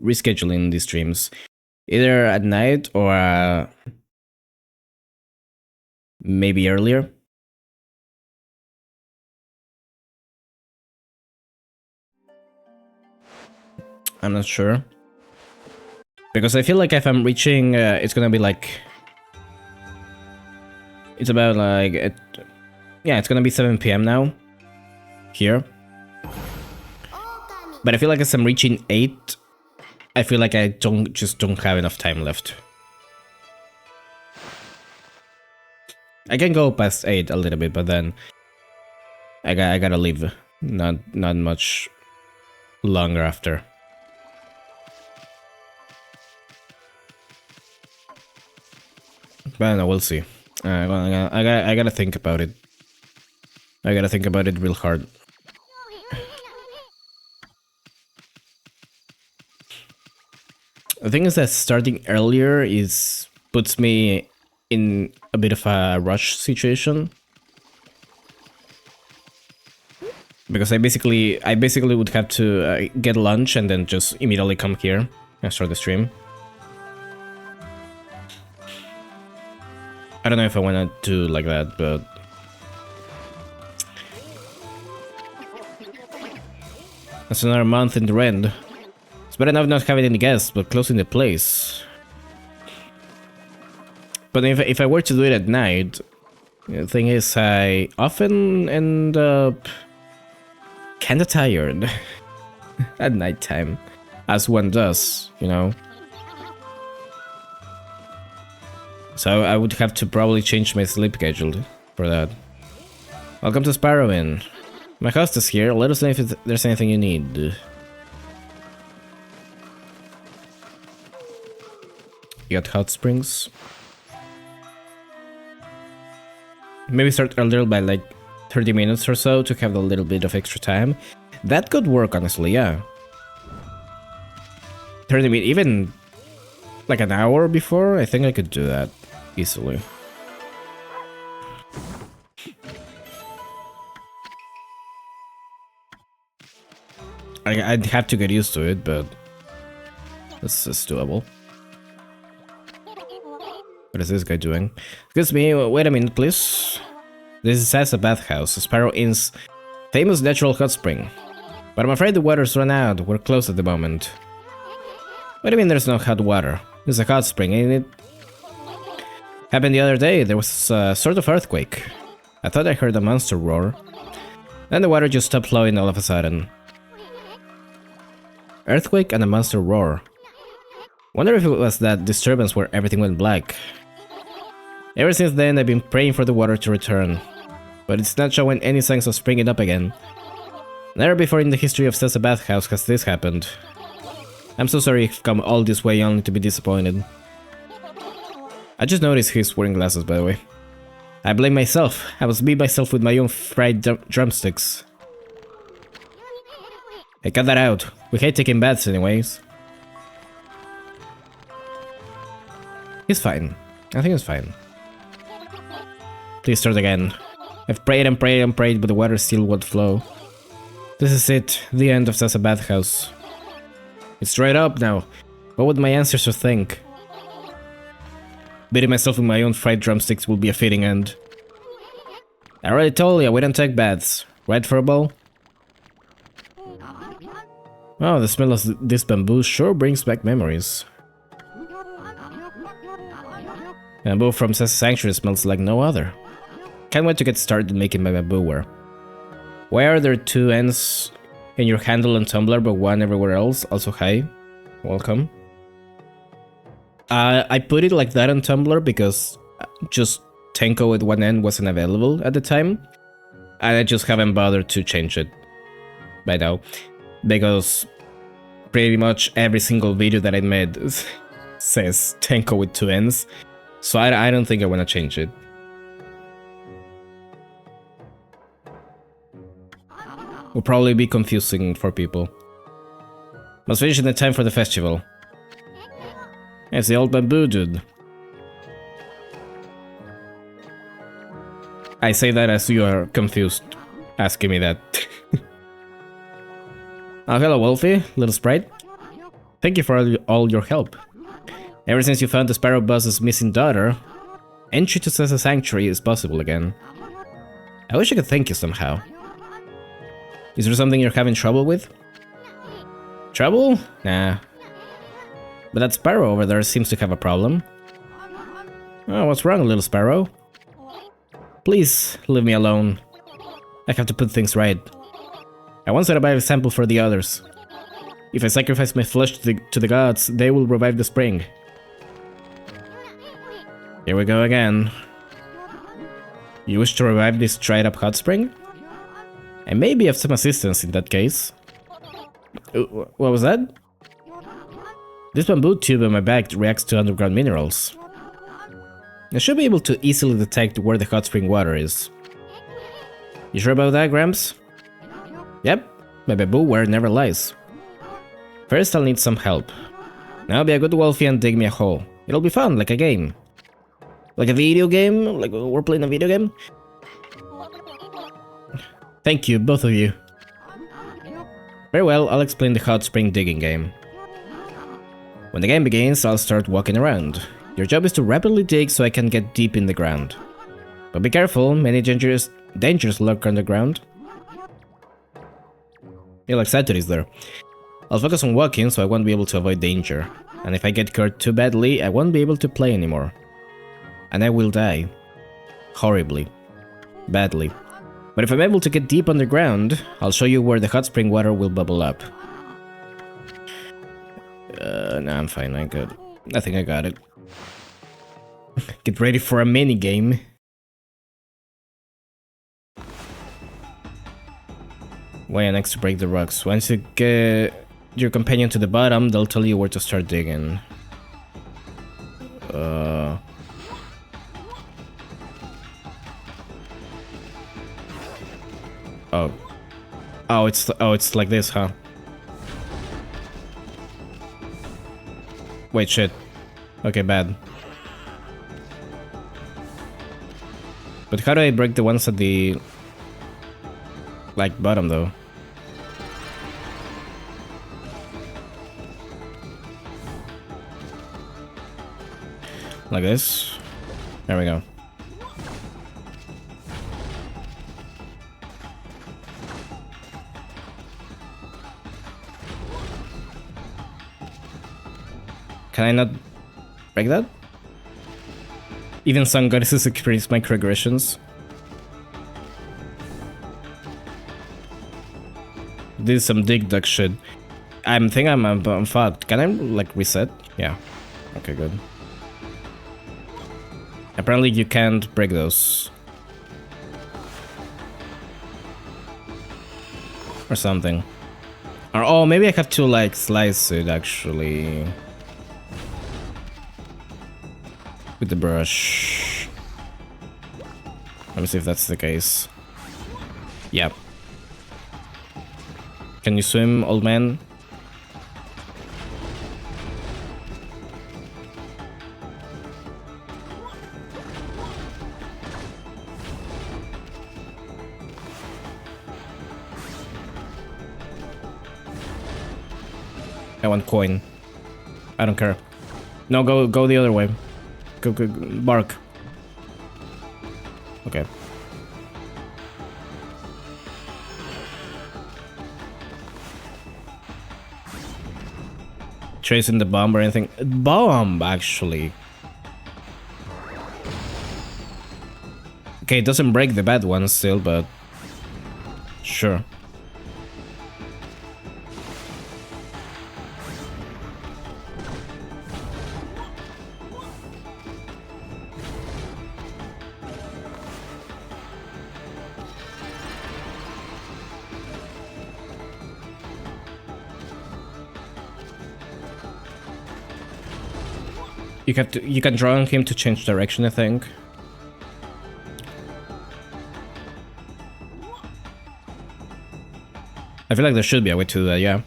rescheduling these streams, either at night or maybe earlier. I'm not sure. Because I feel like if I'm reaching, it's gonna be like... It's about like... yeah, it's gonna be 7 PM now. Here. But I feel like as I'm reaching 8, I feel like I just don't have enough time left. I can go past 8 a little bit, but then... I gotta leave. Not much longer after. But I don't know, we'll see. I gotta think about it. I gotta think about it real hard. The thing is that starting earlier puts me in a bit of a rush situation. Because I basically would have to get lunch and then just immediately come here and start the stream. I don't know if I want to do like that, but... That's another month in the rent. It's better enough not having any guests, but closing the place. But if I were to do it at night, the thing is I often end up kinda tired at nighttime, as one does, you know? So I would have to probably change my sleep schedule for that. Welcome to Sparrow Inn. My host is here, let us know if there's anything you need. You got hot springs? Maybe start earlier by like 30 minutes or so to have a little bit of extra time. That could work, honestly, yeah. 30 minutes, even like an hour before, I think I could do that easily. I'd have to get used to it, but this is doable. What is this guy doing? Excuse me, wait a minute, please. This is as a bathhouse, Sparrow Inn's famous natural hot spring. But I'm afraid the water's run out. We're closed at the moment. What do you mean there's no hot water? It's a hot spring, ain't it? Happened the other day. There was a sort of earthquake. I thought I heard a monster roar. Then the water just stopped flowing all of a sudden. Earthquake and a monster roar. Wonder if it was that disturbance where everything went black. Ever since then, I've been praying for the water to return. But it's not showing any signs of springing up again. Never before in the history of Sessa Bathhouse has this happened. I'm so sorry you've come all this way only to be disappointed. I just noticed he's wearing glasses, by the way. I blame myself. I was beat myself with my own fried drumsticks. Hey, cut that out. We hate taking baths anyways. He's fine. I think he's fine. Please start again. I've prayed and prayed and prayed, but the water still won't flow. This is it. The end of Sessa Bathhouse. It's dried up now. What would my ancestors think? Beating myself with my own fried drumsticks will be a fitting end. I already told you we don't take baths. Right, Furball? Oh, the smell of this bamboo sure brings back memories. Bamboo from Sessa Sanctuary smells like no other. Can't wait to get started making my bamboo ware. Why are there two ends in your handle and tumbler but one everywhere else? Also, hi. Welcome. I put it like that on Tumblr because just Tenko with one end wasn't available at the time. And I just haven't bothered to change it by now. Because pretty much every single video that I made says Tenko with two ends. So I don't think I want to change it. Will probably be confusing for people. Must finish in the time for the festival. It's the old bamboo dude. I say that as you are confused, asking me that. Oh, hello, Wolfie, little sprite. Thank you for all your help. Ever since you found the Sparrow Boss's missing daughter, entry to Sessa Sanctuary is possible again. I wish I could thank you somehow. Is there something you're having trouble with? Trouble? Nah. But that Sparrow over there seems to have a problem. Oh, what's wrong, little Sparrow? Please, leave me alone. I have to put things right. I once set a bad example for the others. If I sacrifice my flesh to the gods, they will revive the spring. Here we go again. You wish to revive this dried up hot spring? I may be of some assistance in that case. What was that? This bamboo tube on my back reacts to underground minerals. I should be able to easily detect where the hot spring water is. You sure about that, Gramps? Yep, my bamboo ware never lies. First I'll need some help. Now be a good Wolfie and dig me a hole. It'll be fun, like a game. Like a video game? Like we're playing a video game? Thank you, both of you. Very well, I'll explain the hot spring digging game. When the game begins, I'll start walking around. Your job is to rapidly dig so I can get deep in the ground. But be careful, many dangers lurk underground. Yeah, like Satury's there. I'll focus on walking so I won't be able to avoid danger. And if I get hurt too badly, I won't be able to play anymore. And I will die. Horribly. Badly. But if I'm able to get deep underground, I'll show you where the hot spring water will bubble up. No, I'm fine, I'm good. I think I got it. Get ready for a mini game. Way next to break the rocks. Once you get your companion to the bottom, they'll tell you where to start digging. Oh, it's like this, huh? Wait, shit. Okay, bad. But how do I break the ones at the like bottom though? Like this? There we go. Can I not break that? Even some goddesses experience microaggressions. This is some dig duck shit. I'm fucked. Can I like reset? Yeah. Okay, good. Apparently you can't break those. Or something. Or oh, maybe I have to like slice it actually. With the brush. Let me see if that's the case. Yep. Can you swim, old man? I want coin. I don't care. No, go the other way. Go, bark. Okay. Tracing the bomb or anything? Bomb, actually. Okay, it doesn't break the bad ones still, but sure. You can draw on him to change direction, I think. I feel like there should be a way to do that, yeah.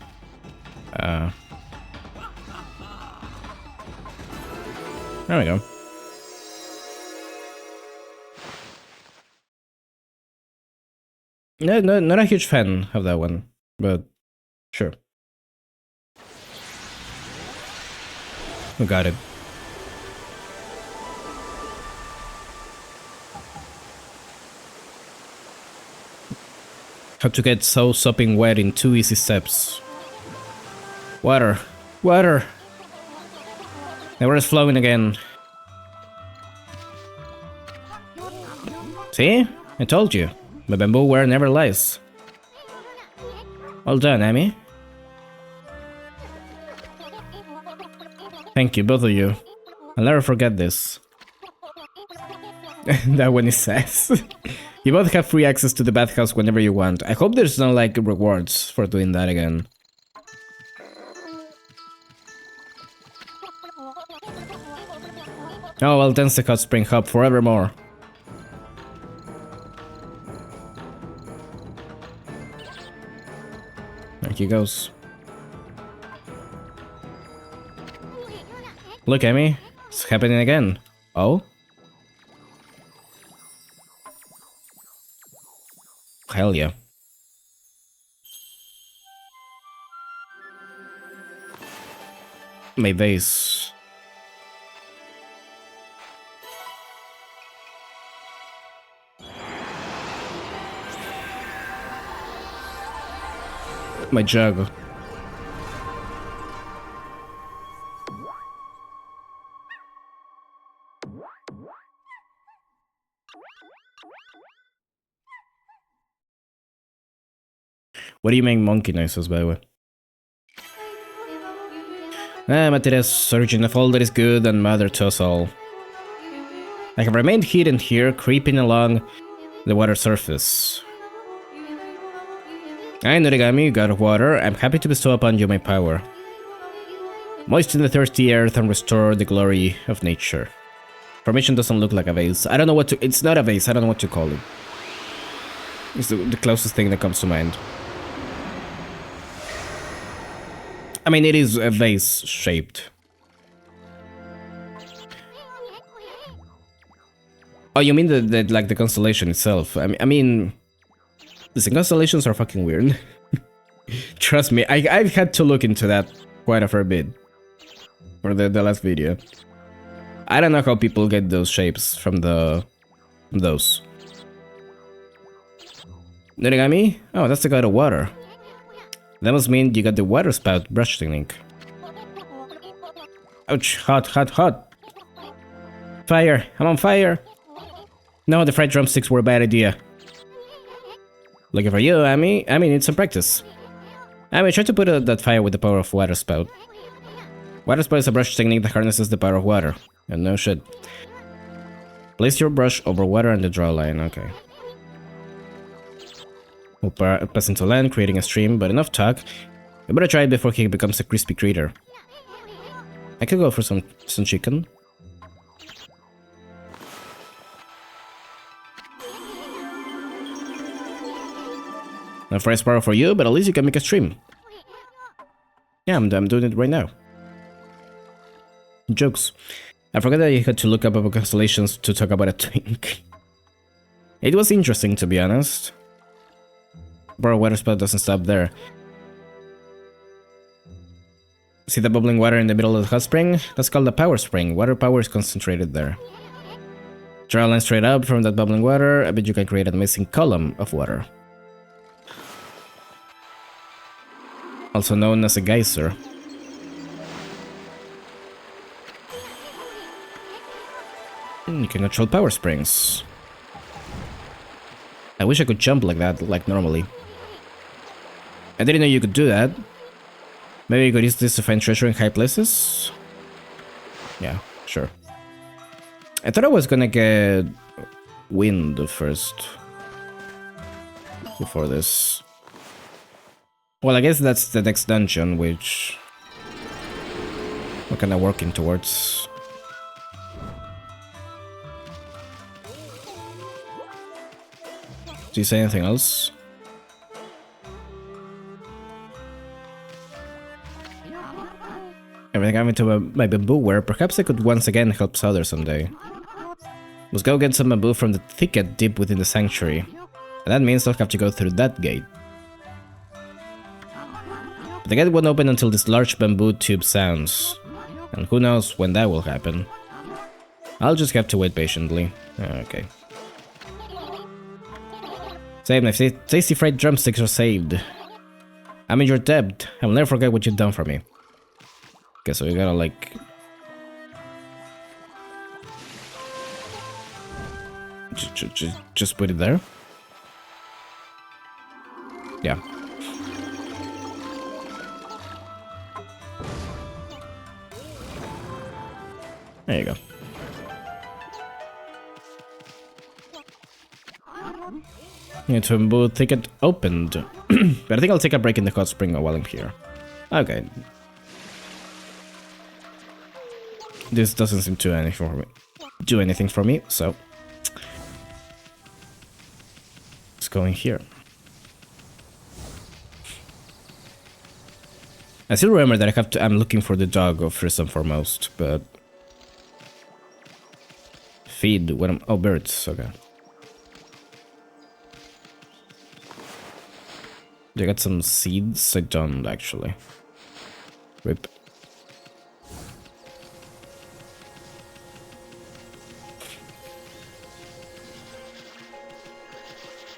There we go. No, not a huge fan of that one, but sure. We got it. How to get so sopping wet in 2 easy steps. Water. Water! The water's flowing again. See? I told you. My bamboo ware never lies. Well done, Amy. Thank you, both of you. I'll never forget this. That one is says. You both have free access to the bathhouse whenever you want. I hope there's no, like, rewards for doing that again. Oh, well, thanks to Hot Spring Hub forevermore. There he goes. Look, Amy. It's happening again. Oh? Hell yeah. My vase. My jug. What do you make monkey noises, by the way? Matilda's surgeon of all that is good and mother to us all. I have remained hidden here, creeping along the water surface. I, Norigami, god of water, am happy to bestow upon you my power. Moisten the thirsty earth and restore the glory of nature. Formation doesn't look like a vase. I don't know what to... It's not a vase, I don't know what to call it. It's the closest thing that comes to mind. I mean, it is a vase-shaped. Oh, you mean the constellation itself? I mean... Listen, constellations are fucking weird. Trust me, I've had to look into that quite a fair bit. For the last video. I don't know how people get those shapes from those. Norigami? Oh, that's the god of water. That must mean you got the water spout brush technique. Ouch, hot, hot, hot. Fire, I'm on fire. No, the fried drumsticks were a bad idea. Looking for you, Amy. Amy needs some practice. Amy, try to put out that fire with the power of water spout. Water spout is a brush technique that harnesses the power of water. And no shit. Place your brush over water and the draw line, okay. We'll pass into land, creating a stream, but enough talk. We better try it before he becomes a crispy critter. I could go for some chicken. No fresh power for you, but at least you can make a stream. Yeah, I'm doing it right now. Jokes. I forgot that you had to look up about constellations to talk about a twink. It was interesting, to be honest. But water spout doesn't stop there. See the bubbling water in the middle of the hot spring? That's called a power spring. Water power is concentrated there. Draw a line straight up from that bubbling water. I bet you can create an amazing column of water. Also known as a geyser. You can control power springs. I wish I could jump like that, like normally. I didn't know you could do that. Maybe you could use this to find treasure in high places? Yeah, sure. I thought I was gonna get wind first. Before this. Well, I guess that's the next dungeon, which we're kinda working towards. Do you say anything else? Everything I'm into my bamboo ware, perhaps I could once again help Souther someday. Let's go get some bamboo from the thicket deep within the sanctuary. And that means I'll have to go through that gate. But the gate won't open until this large bamboo tube sounds. And who knows when that will happen. I'll just have to wait patiently. Okay. Save knife. Tasty fried drumsticks are saved. I'm in your debt. I'll never forget what you've done for me. Okay, so we gotta like... Just put it there? Yeah. There you go. Need to boot ticket opened. But I think I'll take a break in the hot spring while I'm here. Okay. This doesn't seem to do anything for me, so let's go in here. I still remember that I'm looking for the dog first and foremost, but feed when I'm... Oh, birds, okay. Do I got some seeds? I don't, actually. Rip.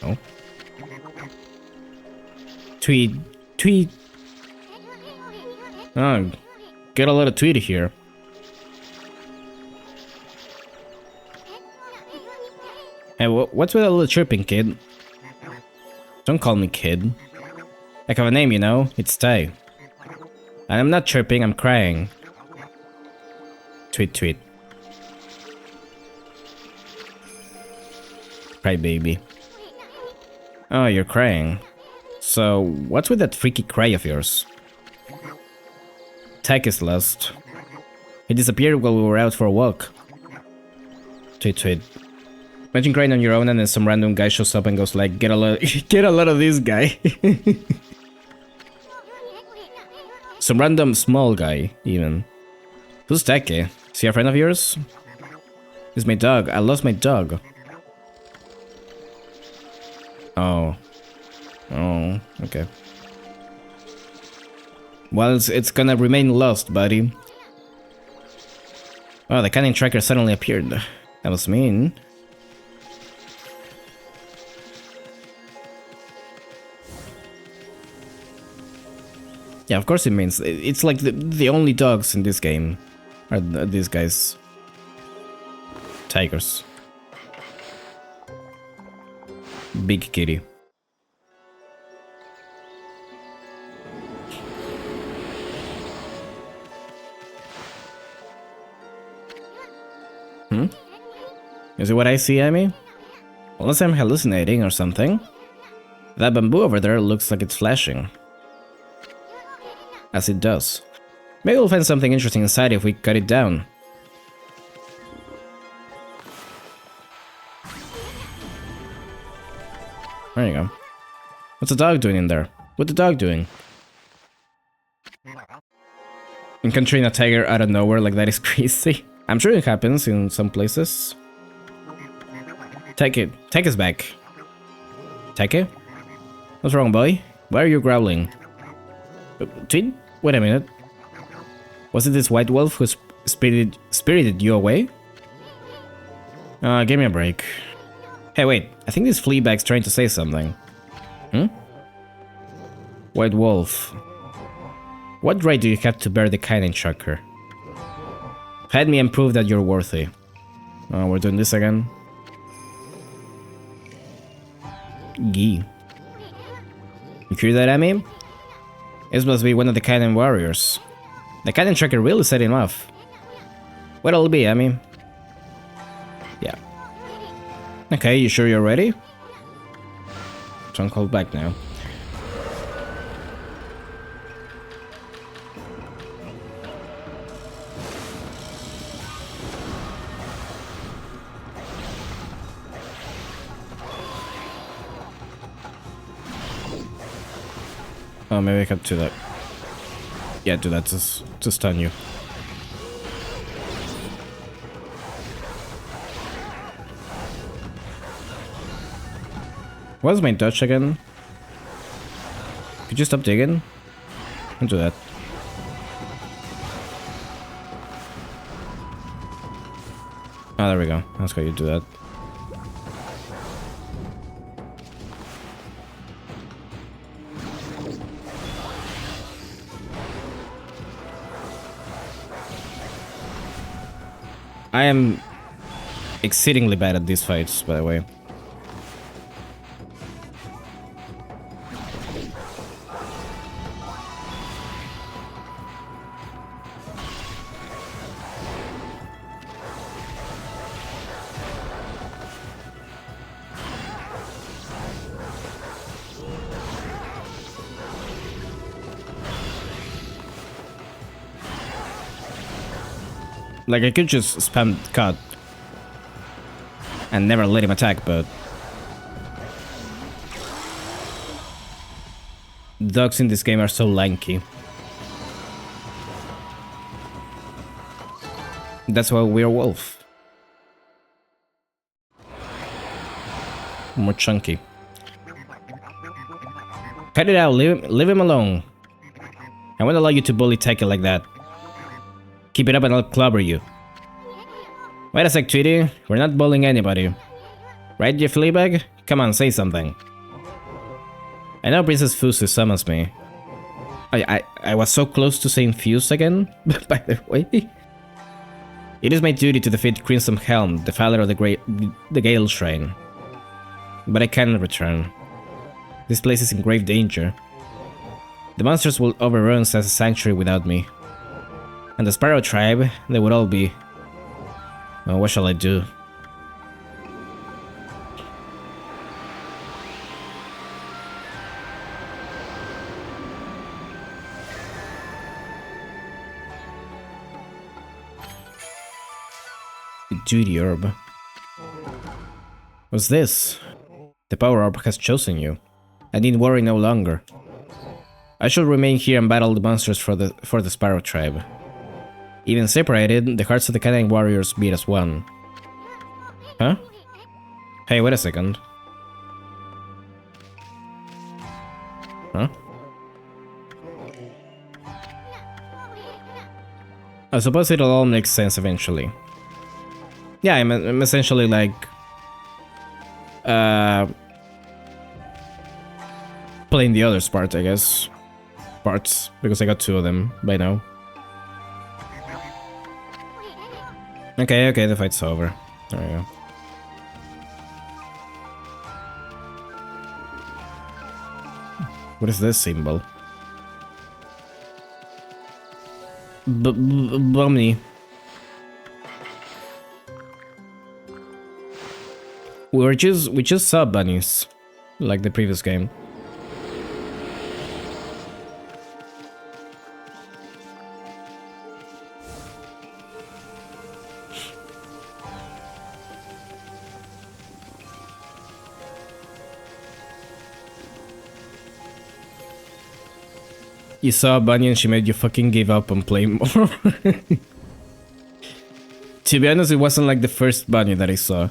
Oh. Tweed. Tweed. Oh, get a lot of tweed here. Hey, what's with a little chirping, kid? Don't call me kid. I have a name, you know? It's Tay. And I'm not chirping, I'm crying. Tweet, tweet. Cry, baby. Oh, you're crying. So, what's with that freaky cry of yours? Tech is lost. He disappeared while we were out for a walk. Tweet, tweet. Imagine crying on your own and then some random guy shows up and goes like, get a lot of this guy. Some random small guy, even. Who's Take? Is he a friend of yours? It's my dog. I lost my dog. Oh. Oh, okay. Well, it's gonna remain lost, buddy. Oh, the cannon tracker suddenly appeared. That was mean. Yeah, of course it means. It's like the only dogs in this game are these guys. Tigers. Big kitty. Is it what I see, Amy? Unless I'm hallucinating or something. That bamboo over there looks like it's flashing. As it does. Maybe we'll find something interesting inside if we cut it down. There you go. What's the dog doing in there? What's the dog doing? Encountering a tiger out of nowhere like that is crazy. I'm sure it happens in some places. Take it. Take us back. Take it? What's wrong, boy? Why are you growling? Tweet? Wait a minute. Was it this white wolf who spirited you away? Give me a break. Hey, wait. I think this flea bag's trying to say something. White wolf. What right do you have to bear the cannon tracker? Head me and prove that you're worthy. Oh, we're doing this again. Gee. You hear that, Amy? This must be one of the cannon warriors. The cannon tracker really set him off. What'll it be, Amy? Yeah. Okay, you sure you're ready? Don't hold back now. Oh, maybe I can do that. Yeah, do that to stun you. What's my dodge again? Could you stop digging? Don't do that. Oh, there we go. That's how you do that. I am exceedingly bad at these fights, by the way. Like, I could just spam cut and never let him attack, but dogs in this game are so lanky. That's why we're wolf. More chunky. Cut it out, leave him alone. I won't allow you to bully Taki like that. Keep it up and I'll clobber you. Wait a sec, Tweety. We're not bullying anybody. Right, you fleabag? Come on, say something. I know Princess Fusu summons me. I was so close to saying Fuse again, by the way. It is my duty to defeat Crimson Helm, the father of the Gale Shrine. But I cannot return. This place is in grave danger. The monsters will overrun as a sanctuary without me. And the Sparrow tribe, they would all be. Well, what shall I do? The duty orb. What's this? The power orb has chosen you. I need worry no longer. I shall remain here and battle the monsters for the Sparrow tribe. Even separated, the hearts of the Canine warriors beat as one. Huh? Hey, wait a second. Huh? I suppose it'll all make sense eventually. Yeah, I'm essentially like... playing the other part, I guess. Parts, because I got 2 of them by now. Okay, the fight's over. There we go. What is this symbol? Bummy. We just saw bunnies, like the previous game. You saw a bunny and she made you fucking give up on playing more. To be honest, it wasn't like the first bunny that I saw.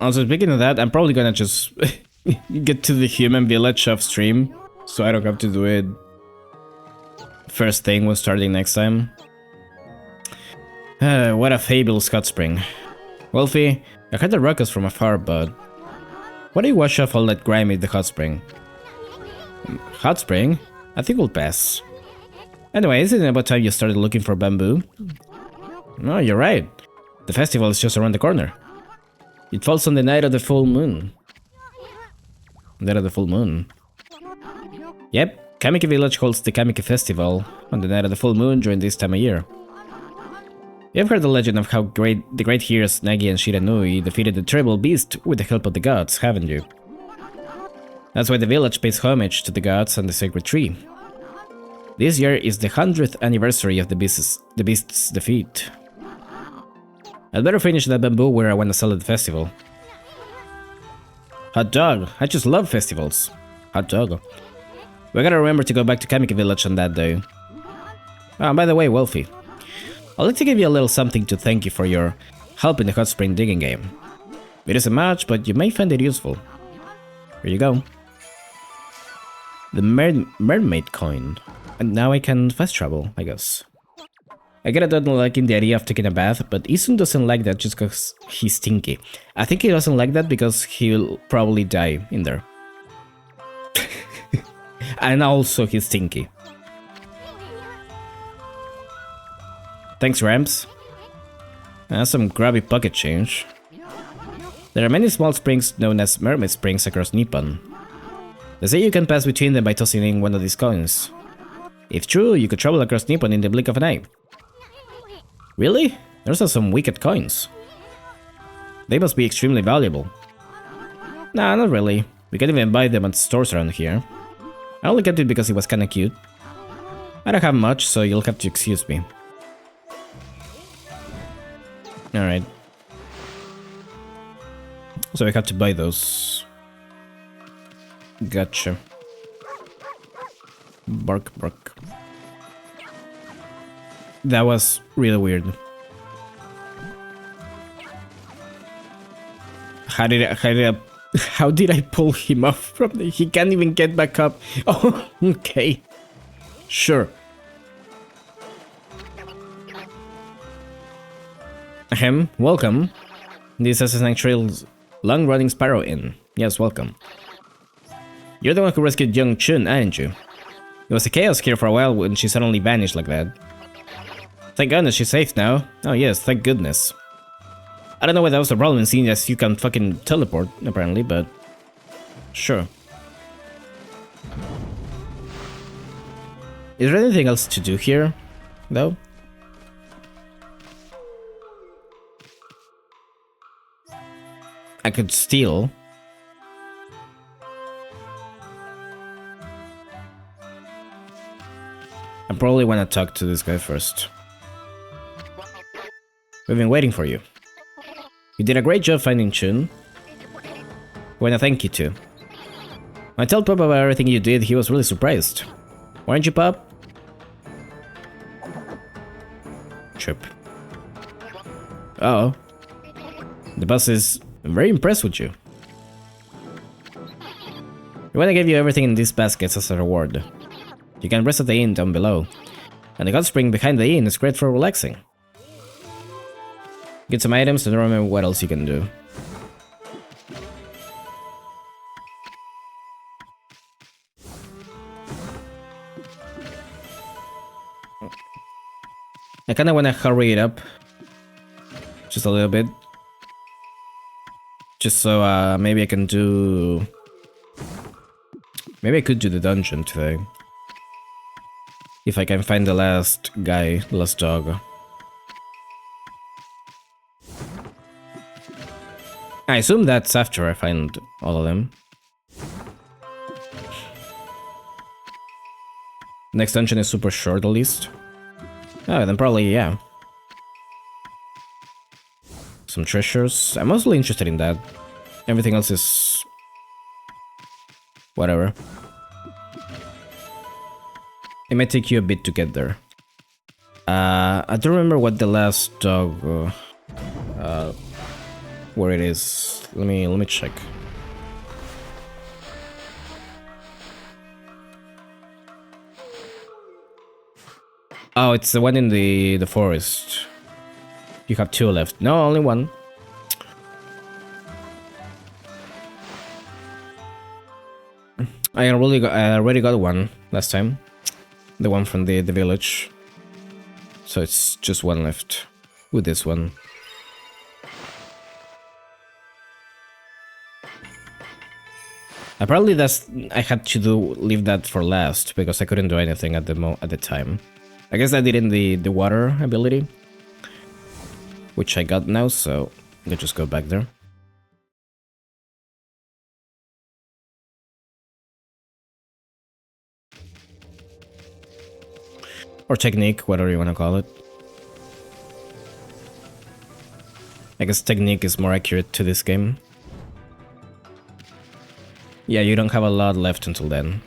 Also, speaking of that, I'm probably gonna just get to the human village off stream, so I don't have to do it first thing when starting next time. What a fabulous hot spring. Wolfie, I heard the ruckus from afar, but why do you wash off all that grime in the hot spring? Hot spring? I think we'll pass. Anyway, isn't it about time you started looking for bamboo? No, you're right. The festival is just around the corner. It falls on the night of the full moon. Night of the full moon. Yep, Kamiki Village holds the Kamiki Festival on the night of the full moon during this time of year. You've heard the legend of how the great heroes Nagi and Shiranui defeated the terrible beast with the help of the gods, haven't you? That's why the village pays homage to the gods and the sacred tree. This year is the 100th anniversary of the beast's defeat. I'd better finish that bamboo where I want to sell at the festival. Hot dog, I just love festivals. Hot dog. We gotta remember to go back to Kamiki Village on that day. Oh, by the way, Wolfie. I'd like to give you a little something to thank you for your help in the hot spring digging game. It isn't much, but you may find it useful. Here you go. The mermaid coin. And now I can fast travel, I guess. I get not liking the idea of taking a bath, but Isun doesn't like that just because he's stinky. I think he doesn't like that because he'll probably die in there. And also he's stinky. Thanks, Ramps. Some grubby pocket change. There are many small springs known as mermaid springs across Nippon. They say you can pass between them by tossing in one of these coins. If true, you could travel across Nippon in the blink of an eye. Really? Those are some wicked coins. They must be extremely valuable. Nah, not really. We can't even buy them at stores around here. I only kept it because it was kinda cute. I don't have much, so you'll have to excuse me. Alright. So I have to buy those. Gotcha. Bark, bark. That was really weird. How did I pull him off from the... He can't even get back up. Oh, okay. Sure. Ahem, welcome. This is Assassin's Trail's long-running Sparrow Inn. Yes, welcome. You're the one who rescued young Chun, aren't you? It was a chaos here for a while when she suddenly vanished like that. Thank goodness she's safe now. Oh yes, thank goodness. I don't know why that was a problem seeing as you can fucking teleport, apparently, but... Sure. Is there anything else to do here, though? I could steal. I probably want to talk to this guy first. We've been waiting for you. You did a great job finding Chun. I want to thank you too. When I told Pop about everything you did, he was really surprised. Weren't you, Pop? Trip. Uh oh. The boss is very impressed with you. We want to give you everything in these baskets as a reward. You can rest at the inn down below. And the hot spring behind the inn is great for relaxing. Get some items and remember what else you can do. I kinda wanna hurry it up. Just a little bit. Just so maybe I can do... Maybe I could do the dungeon today. If I can find the last guy, the last dog. I assume that's after I find all of them. Next dungeon is super short at least. Oh, then probably, yeah. Some treasures. I'm mostly interested in that. Everything else is... whatever. It might take you a bit to get there. I don't remember what the last dog... where it is. Let me check. Oh, it's the one in the forest. You have two left. No, only one. I already got one last time. The one from the village. So it's just one left with this one. Apparently I had to leave that for last because I couldn't do anything at the time. I guess I did in the water ability, which I got now, so let's just go back there. Or technique, whatever you want to call it. I guess technique is more accurate to this game. Yeah, you don't have a lot left until then.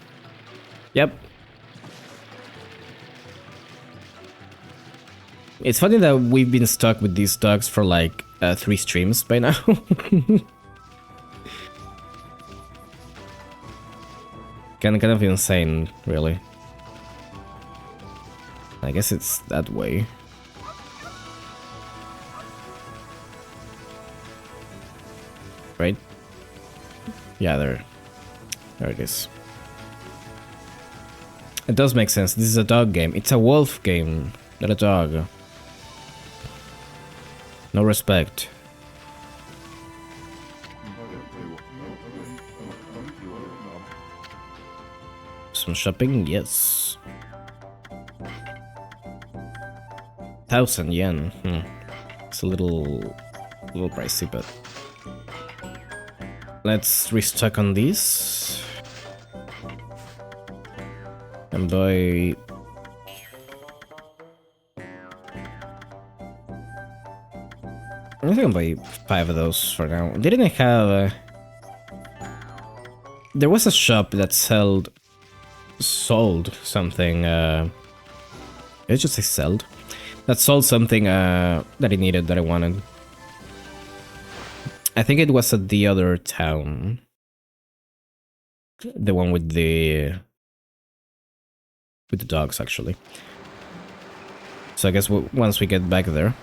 Yep. It's funny that we've been stuck with these dogs for like 3 streams by now. Kind of insane, really. I guess it's that way. Right? Yeah, there it is. It does make sense. This is a dog game. It's a wolf game, not a dog. No respect. Some shopping? Yes. 1,000 yen. It's a little pricey, but let's restock on these. And buy... I think I'll buy 5 of those for now. Didn't I have... There was a shop that sold something... It just say sold? That sold something that I needed, that I wanted. I think it was at the other town. The one with the dogs, actually. So I guess once we get back there,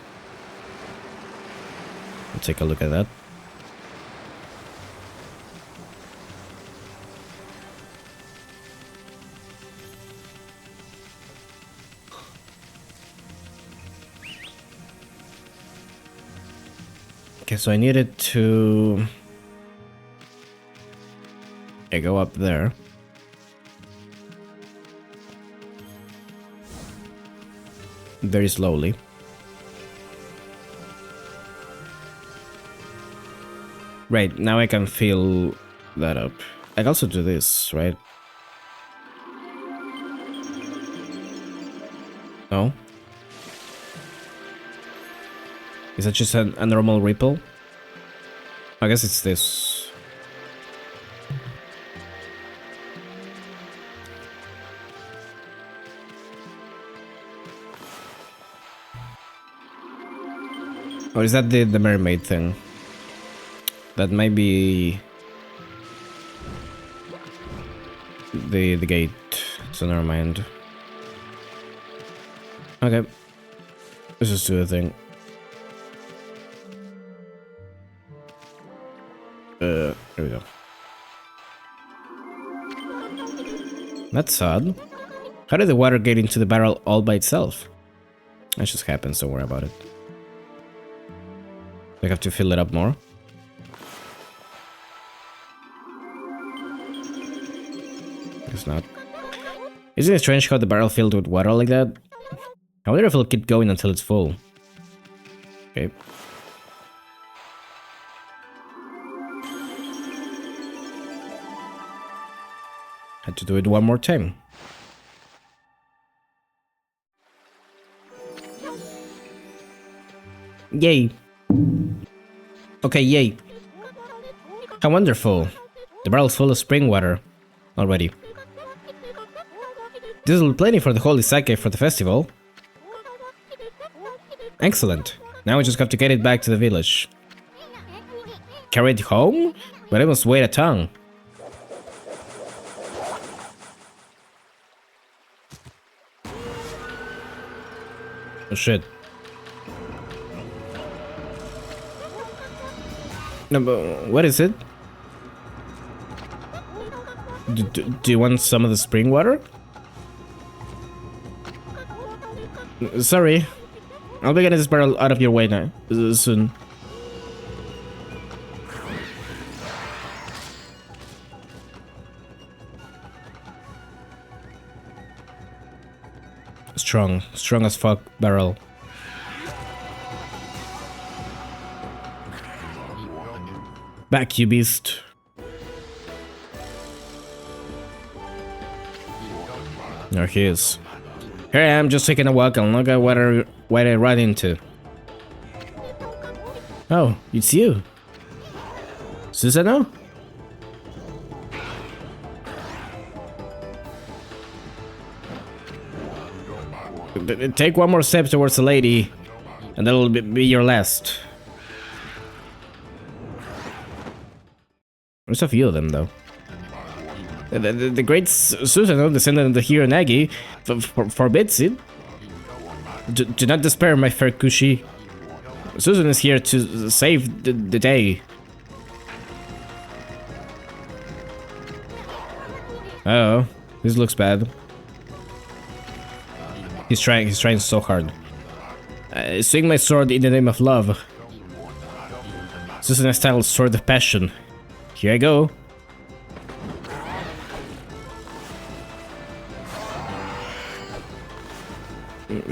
we'll take a look at that. Okay, so I needed to go up there. Very slowly. Right, now I can fill that up. I can also do this, right? No? Is that just a normal ripple? I guess it's this. Or is that the mermaid thing? That might be the gate, so never mind. Okay. Let's just do the thing. There we go. That's odd. How did the water get into the barrel all by itself? That just happens, don't worry about it. I have to fill it up more. Guess not. Isn't it strange how the barrel filled with water like that? I wonder if it'll keep going until it's full. Okay. Had to do it one more time. Yay. Okay, yay. How wonderful. The barrel's full of spring water already. This will be plenty for the holy sake for the festival. Excellent. Now we just have to get it back to the village. Carry it home? But it must weigh a ton. Oh shit. No, but what is it? Do you want some of the spring water? Sorry. I'll be getting this barrel out of your way now. Soon. Strong as fuck barrel. Back, you beast. There he is. Here I am, just taking a walk, and look at what I ran into. Oh, it's you. Susano? Take one more step towards the lady, and that'll be your last. There's a few of them, though. The great Susanoo, descendant of the hero Nagi, forbids it. Do not despair, my fair Kushi. Susan is here to save the day. Oh, this looks bad. He's trying so hard. Swing my sword in the name of love. Susan's style, sword of passion. Here I go.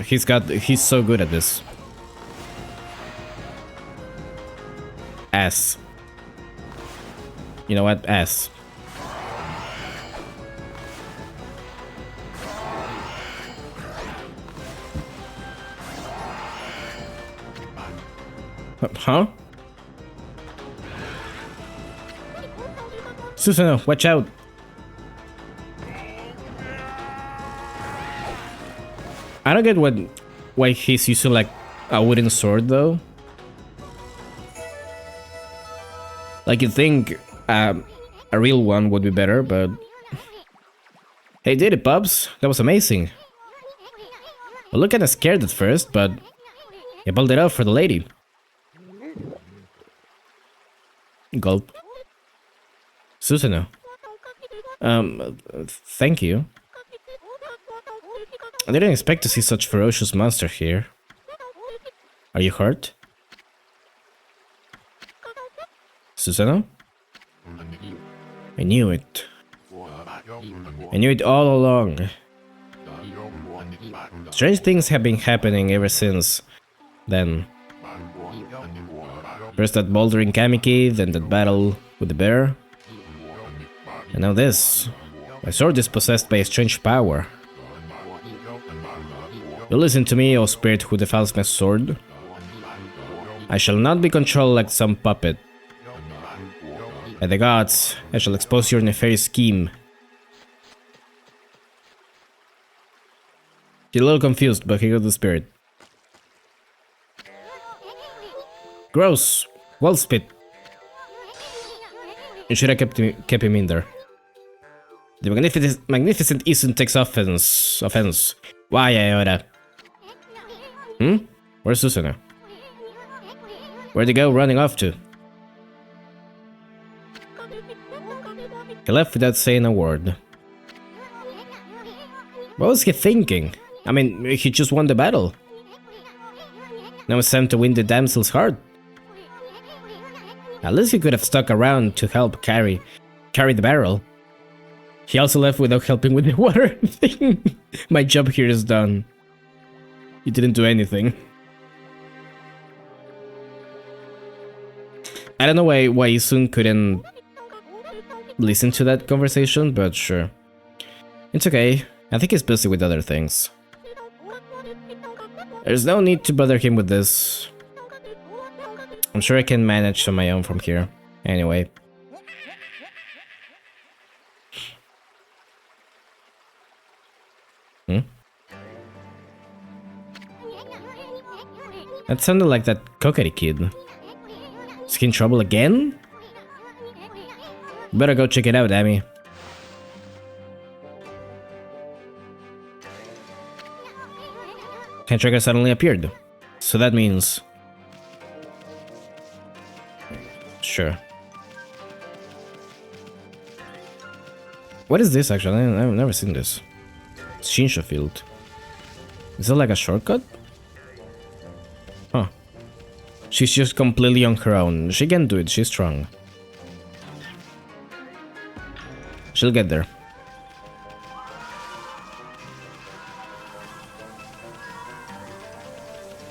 He's so good at this. Ass. You know what? Ass. Huh? Susanoo, watch out! I don't get why he's using like a wooden sword though. Like you'd think a real one would be better, but hey, did it, Bubs? That was amazing. I looked kinda scared at first, but you pulled it off for the lady. Gulp. Susanoo. Thank you. I didn't expect to see such ferocious monster here. Are you hurt? Susanoo? I knew it. I knew it all along. Strange things have been happening ever since then. First that boulder in Kamiki, then that battle with the bear. And now this. My sword is possessed by a strange power. You listen to me, O spirit who defiles my sword. I shall not be controlled like some puppet. By the gods, I shall expose your nefarious scheme. He's a little confused, but he got the spirit. Gross! Well spit. You should have kept him in there. The magnificent Isun takes offense. Why, Iota? Where's Susanoo? Where'd he go running off to? He left without saying a word. What was he thinking? I mean, he just won the battle. Now it's time to win the damsel's heart. At least he could have stuck around to help carry the barrel. He also left without helping with the water thing. My job here is done. He didn't do anything. I don't know why Isun couldn't listen to that conversation, but sure. It's okay. I think he's busy with other things. There's no need to bother him with this. I'm sure I can manage on my own from here. Anyway. That sounded like that cockatoo kid. Is he in trouble again? Better go check it out, Amy. Hand tracker suddenly appeared. So that means... Sure. What is this actually? I've never seen this. It's Shinsha Field. Is it like a shortcut? Huh. She's just completely on her own. She can do it, she's strong. She'll get there.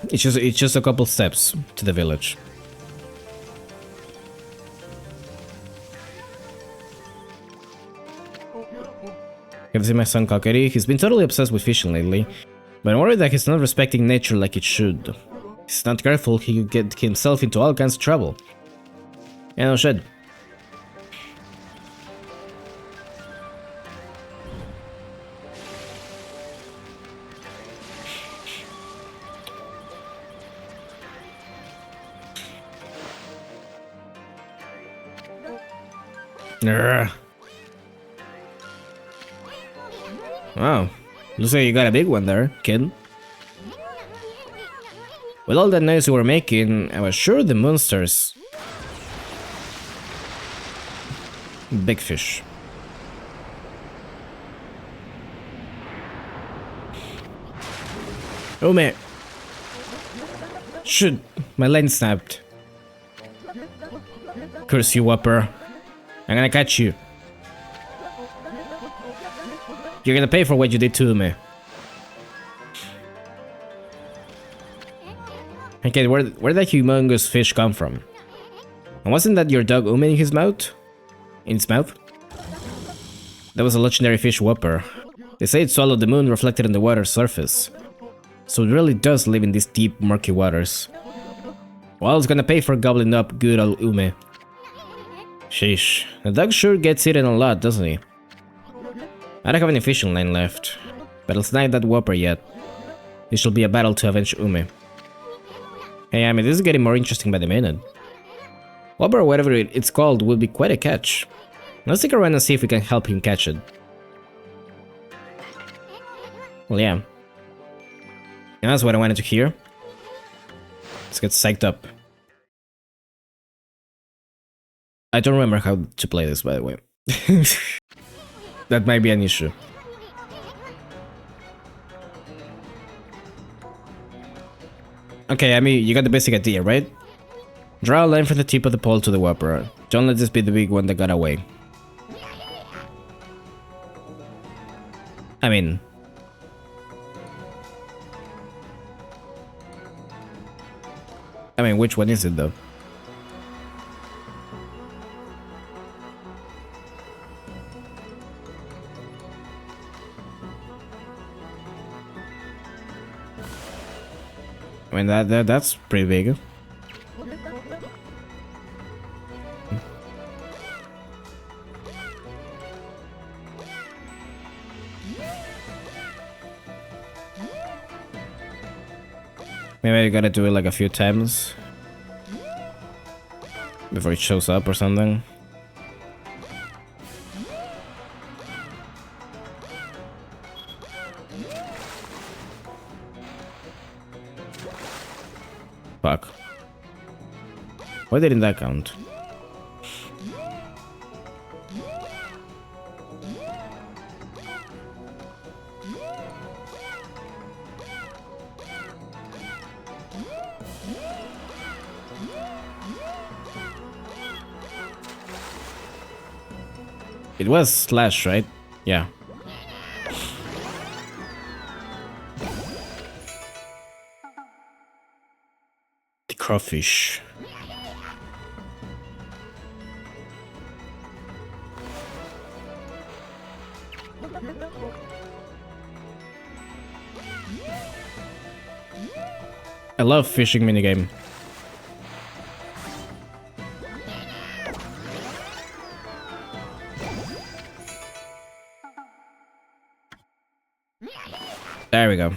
It's just a couple steps to the village. Have you seen my son Kakeri? He's been totally obsessed with fishing lately, but I'm worried that he's not respecting nature like it should. If he's not careful, he could get himself into all kinds of trouble. Yeah, no shit. Urgh. Wow, looks like you got a big one there, kid. With all that noise you were making, I was sure the monsters... Big fish. Oh man. Shoot, my line snapped. Curse you, Whopper. I'm gonna catch you. You're gonna pay for what you did to me. Okay, where'd that humongous fish come from? And wasn't that your dog Ume in his mouth? In its mouth? That was a legendary fish Whopper. They say it swallowed the moon reflected on the water's surface. So it really does live in these deep, murky waters. Well, it's gonna pay for gobbling up good old Ume. Sheesh, the dog sure gets eaten a lot, doesn't he? I don't have any fishing line left, but I'll snag that Whopper yet. It shall be a battle to avenge Ume. Hey, I mean, this is getting more interesting by the minute. Whopper, or whatever it's called, will be quite a catch. Let's stick around and see if we can help him catch it. Well, yeah. And that's what I wanted to hear. Let's get psyched up. I don't remember how to play this, by the way. That might be an issue. Okay, I mean, you got the basic idea, right? Draw a line from the tip of the pole to the Whopper. Don't let this be the big one that got away. I mean... which one is it, though? I mean, that's pretty big. Maybe I gotta do it like a few times before it shows up or something. Fuck. Why didn't that count? It was slash, right? Yeah. The crawfish. I love fishing minigame. There we go.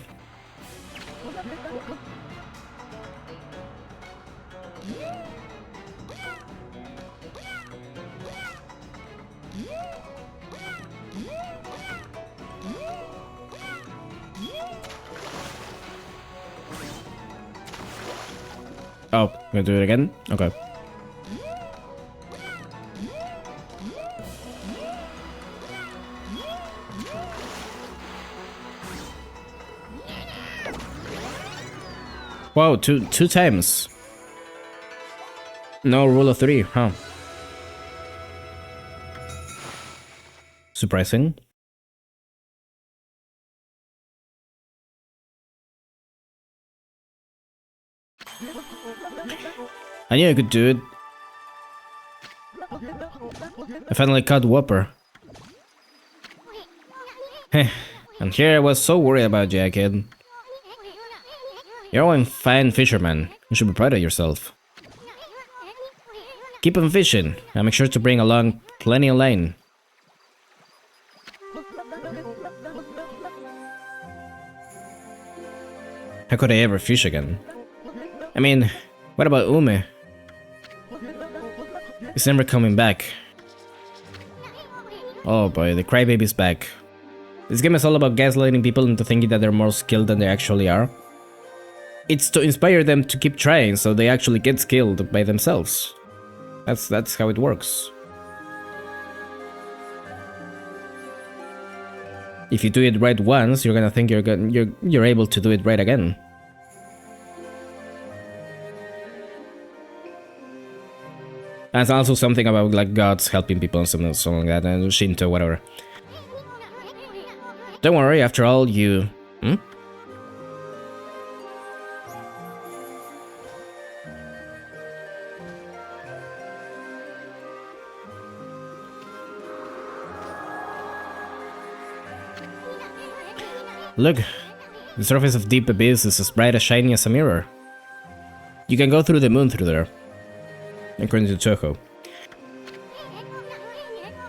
Oh, gonna do it again? Okay. Wow, two times. No rule of three, huh? Surprising. I knew I could do it. I finally caught Whopper. Heh, and here I was so worried about you, kid. You're one fine fisherman. You should be proud of yourself. Keep on fishing, and make sure to bring along plenty of line. How could I ever fish again? I mean, what about Ume? He's never coming back. Oh boy, the crybaby's back. This game is all about gaslighting people into thinking that they're more skilled than they actually are. It's to inspire them to keep trying so they actually get skilled by themselves. That's how it works. If you do it right once, you're gonna think you're able to do it right again. And it's also something about like gods helping people and something like that, and Shinto, whatever. Don't worry, after all, you... Look, the surface of Deep Abyss is as bright as shiny as a mirror. You can go through the moon through there, according to Toho.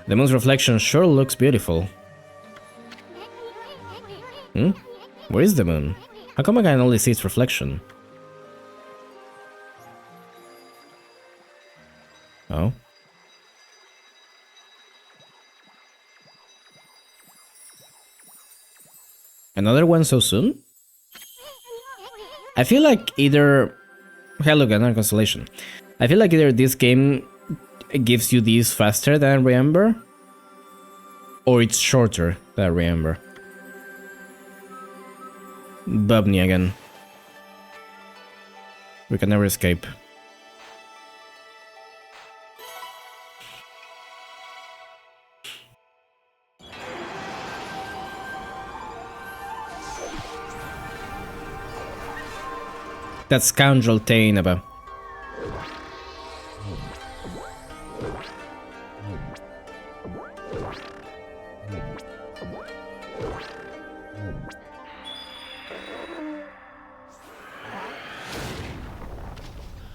The moon's reflection sure looks beautiful. Where is the moon? How come I can only see its reflection? Oh. Another one so soon? I feel like either... Hello, another constellation. I feel like either this game gives you these faster than I remember, or it's shorter than I remember. Bubney again. We can never escape. That scoundrel Tainaba.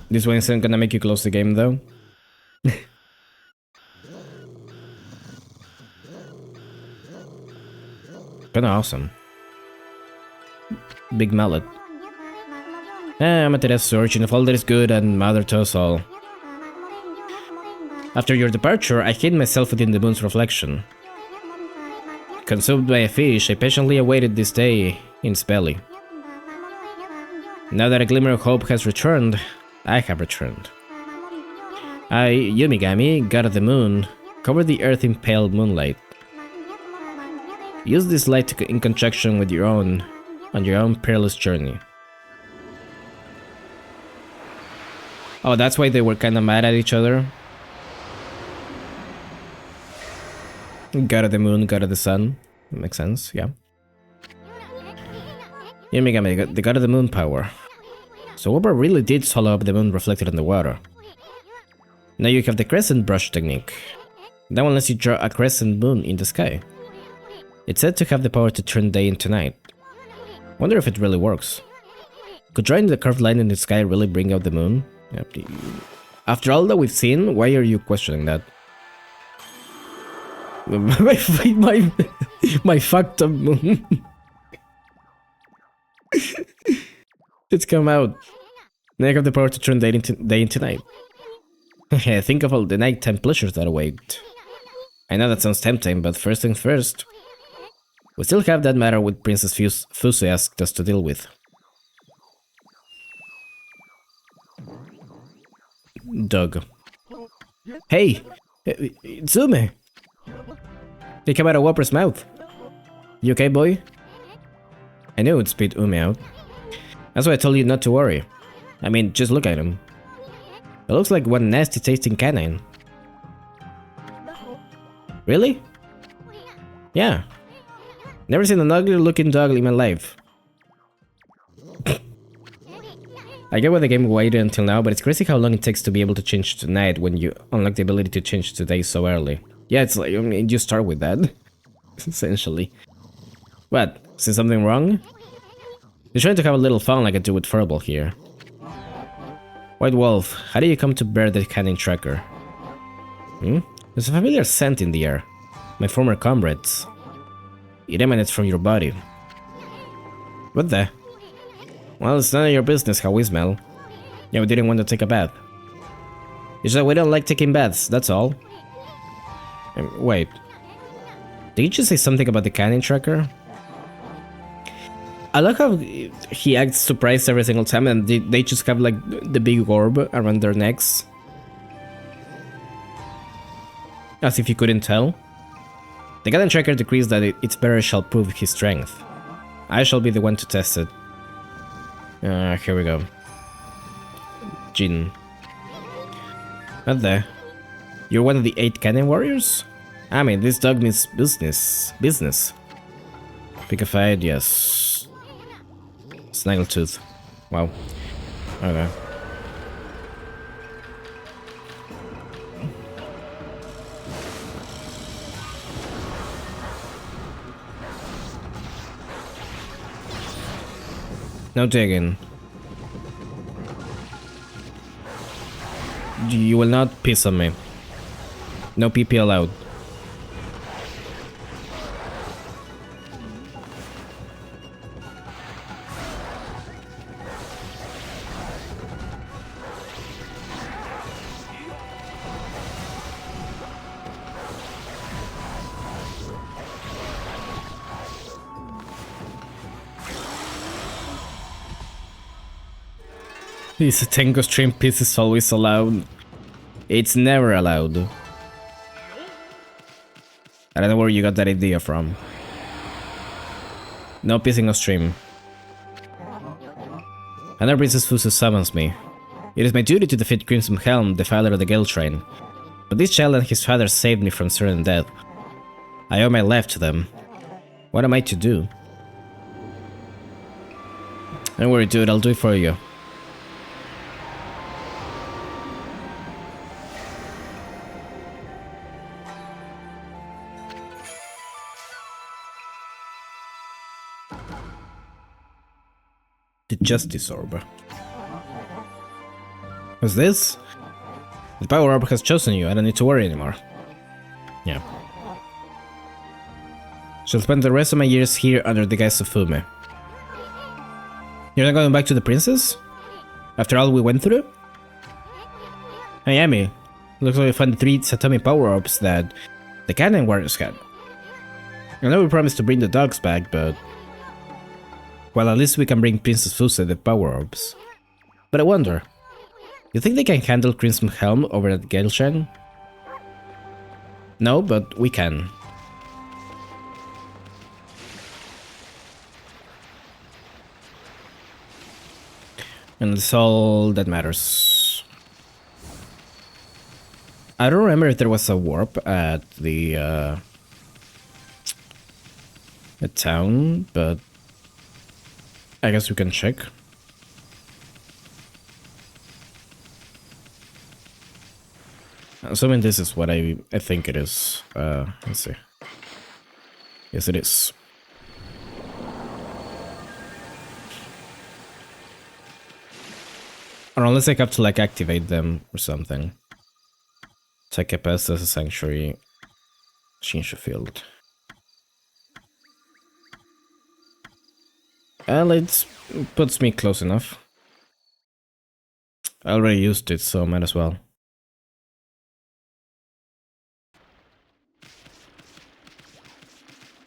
This one isn't gonna make you close the game though. Kinda awesome. Big mallet. Amaterasu, origin of all that is good and mother to us all. After your departure, I hid myself within the moon's reflection. Consumed by a fish, I patiently awaited this day in its belly. Now that a glimmer of hope has returned, I have returned. I, Yumigami, god of the moon, cover the earth in pale moonlight. Use this light in conjunction with your own, on your own perilous journey. Oh, that's why they were kinda mad at each other. God of the moon, god of the sun. Makes sense, yeah. Yumigami, the god of the moon power. So Oba really did swallow up the moon reflected in the water. Now you have the crescent brush technique. That one lets you draw a crescent moon in the sky. It's said to have the power to turn day into night. Wonder if it really works. Could drawing the curved line in the sky really bring out the moon? After all that we've seen, why are you questioning that? my fucked up moon. It's come out. Now I have the power to turn day into night. Think of all the nighttime pleasures that await. I know that sounds tempting, but first things first. We still have that matter with Princess Fusu asked us to deal with. Doug. Hey! It's Ume! They came out of Whopper's mouth. You okay, boy? I knew it would spit Ume out. That's why I told you not to worry. I mean, just look at him. It looks like one nasty tasting canine. Really? Yeah. Never seen an uglier looking dog in my life. I get why the game waited until now, but it's crazy how long it takes to be able to change to night when you unlock the ability to change to day so early. Yeah, it's like, I mean, you start with that, essentially. What? See something wrong? You're trying to have a little fun like I do with Furball here. White Wolf, how do you come to bear the canine tracker? There's a familiar scent in the air. My former comrades. It emanates from your body. What the? Well, it's none of your business how we smell. Yeah, we didn't want to take a bath. It's that we don't like taking baths, that's all. Wait. Did you just say something about the cannon tracker? I like how he acts surprised every single time and they just have like the big orb around their necks. As if you couldn't tell. The cannon tracker decrees that its bearer shall prove his strength. I shall be the one to test it. Here we go. Jin. Not there. You're one of the 8 cannon warriors? I mean, this dog means business. Business. Pick a fight, yes. Snaggletooth. Wow. Okay. No digging. You will not piss on me. No PP allowed. This Tenko stream piss is always allowed. It's never allowed. I don't know where you got that idea from. No pissing on stream. Another Princess Fusu summons me. It is my duty to defeat Crimson Helm, the father of the Gale Train. But this child and his father saved me from certain death. I owe my life to them. What am I to do? Don't worry, dude, I'll do it for you. The Justice Orb. What's this? The Power Orb has chosen you, I don't need to worry anymore. Yeah. Shall spend the rest of my years here under the guise of Fume. You're not going back to the princess? After all we went through? Hey Amy, looks like we found the 3 Satomi Power Orbs that the Cannon Warriors had. I know we promised to bring the dogs back, but... well, at least we can bring Princess Fuse the Power Orbs. But I wonder, you think they can handle Crimson Helm over at Gelshan? No, but we can. And that's all that matters. I don't remember if there was a warp at the town, but I guess we can check. Assuming this is what I think it is. Let's see. Yes, it is. Or unless I have to like activate them or something. Take a pass as a sanctuary. Change the field. Well, it puts me close enough. I already used it, so might as well.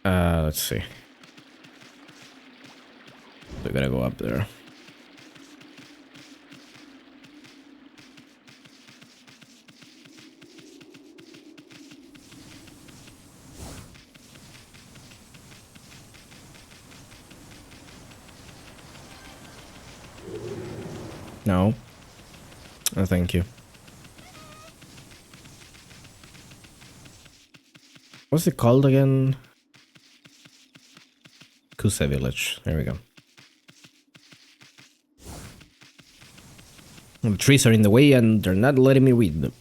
Let's see. We're gonna go up there. No. Oh, thank you. What's it called again? Kusa Village. There we go. The trees are in the way and they're not letting me read them.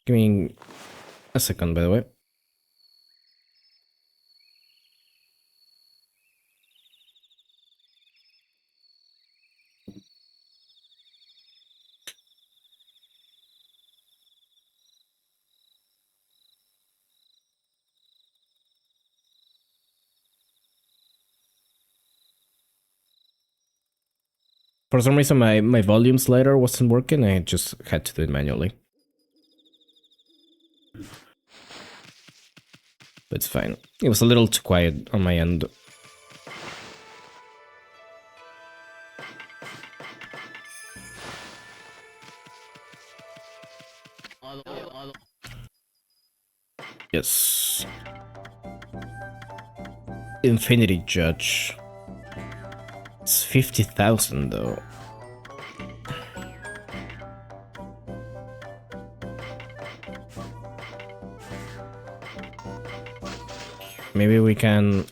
Give me a second, by the way. For some reason, my volume slider wasn't working. I just had to do it manually. But it's fine. It was a little too quiet on my end. Yes. Infinity Judge. It's 50,000 though. Maybe we can...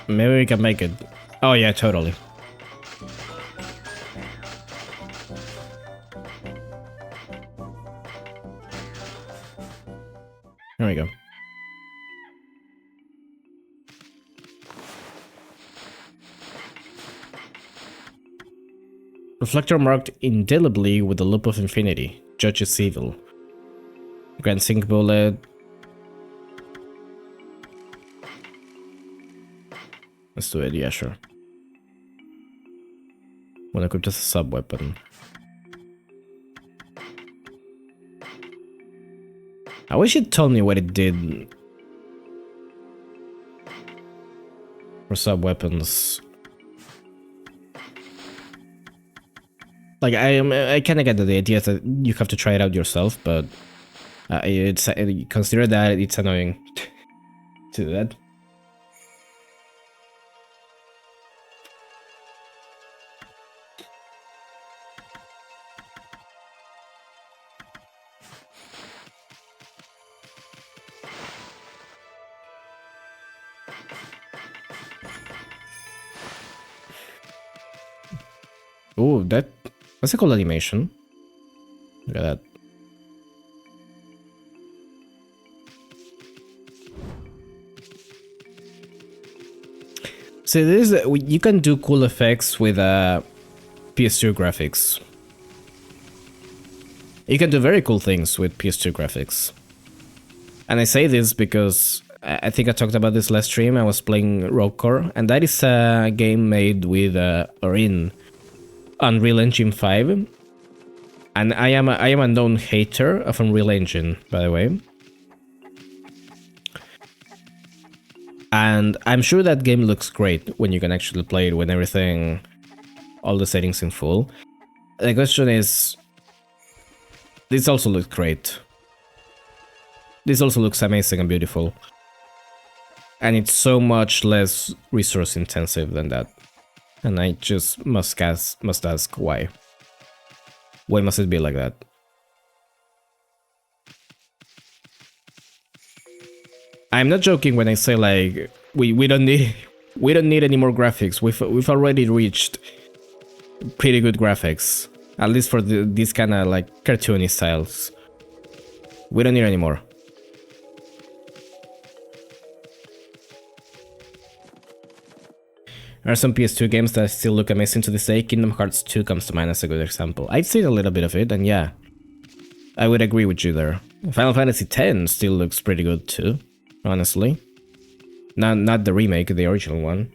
Maybe we can make it. Oh yeah, totally. There we go. Reflector marked indelibly with the loop of infinity. Judge is evil. Grand Sync Bullet. Let's do it, yeah, sure. Wanna equip just a sub-weapon. I wish it told me what it did for sub-weapons. Like, I kind of get the idea that you have to try it out yourself, but consider that it's annoying to do that. Ooh, that's a cool animation. Look at that. So this you can do cool effects with PS2 graphics. You can do very cool things with PS2 graphics. And I say this because I think I talked about this last stream. I was playing Rogue Core, and that is a game made with or in Unreal Engine 5. And I am a known hater of Unreal Engine, by the way. And I'm sure that game looks great when you can actually play it with everything, all the settings in full. The question is, this also looks great. This also looks amazing and beautiful. And it's so much less resource intensive than that. And I just must ask why. Why must it be like that? I'm not joking when I say like we don't need any more graphics. We've already reached pretty good graphics, at least for these kind of like cartoony styles. We don't need any more. There are some PS2 games that still look amazing to this day. Kingdom Hearts 2 comes to mind as a good example. I've seen a little bit of it, and yeah, I would agree with you there. Final Fantasy X still looks pretty good too, honestly. Not the remake, the original one.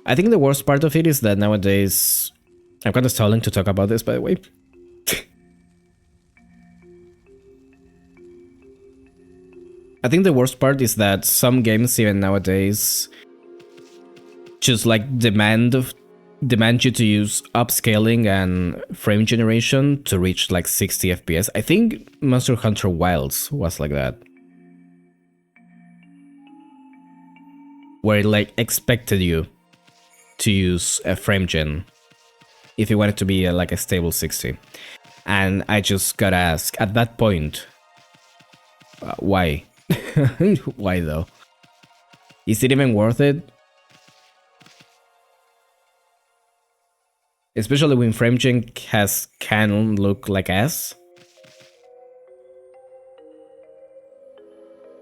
I think the worst part of it is that nowadays... I'm kind of stalling to talk about this, by the way. I think the worst part is that some games, even nowadays, just like demand you to use upscaling and frame generation to reach like 60 FPS. I think Monster Hunter Wilds was like that. Where it like expected you to use a frame gen if you want it to be like a stable 60. And I just gotta ask, at that point, why? Why though? Is it even worth it? Especially when FrameGen can look like ass.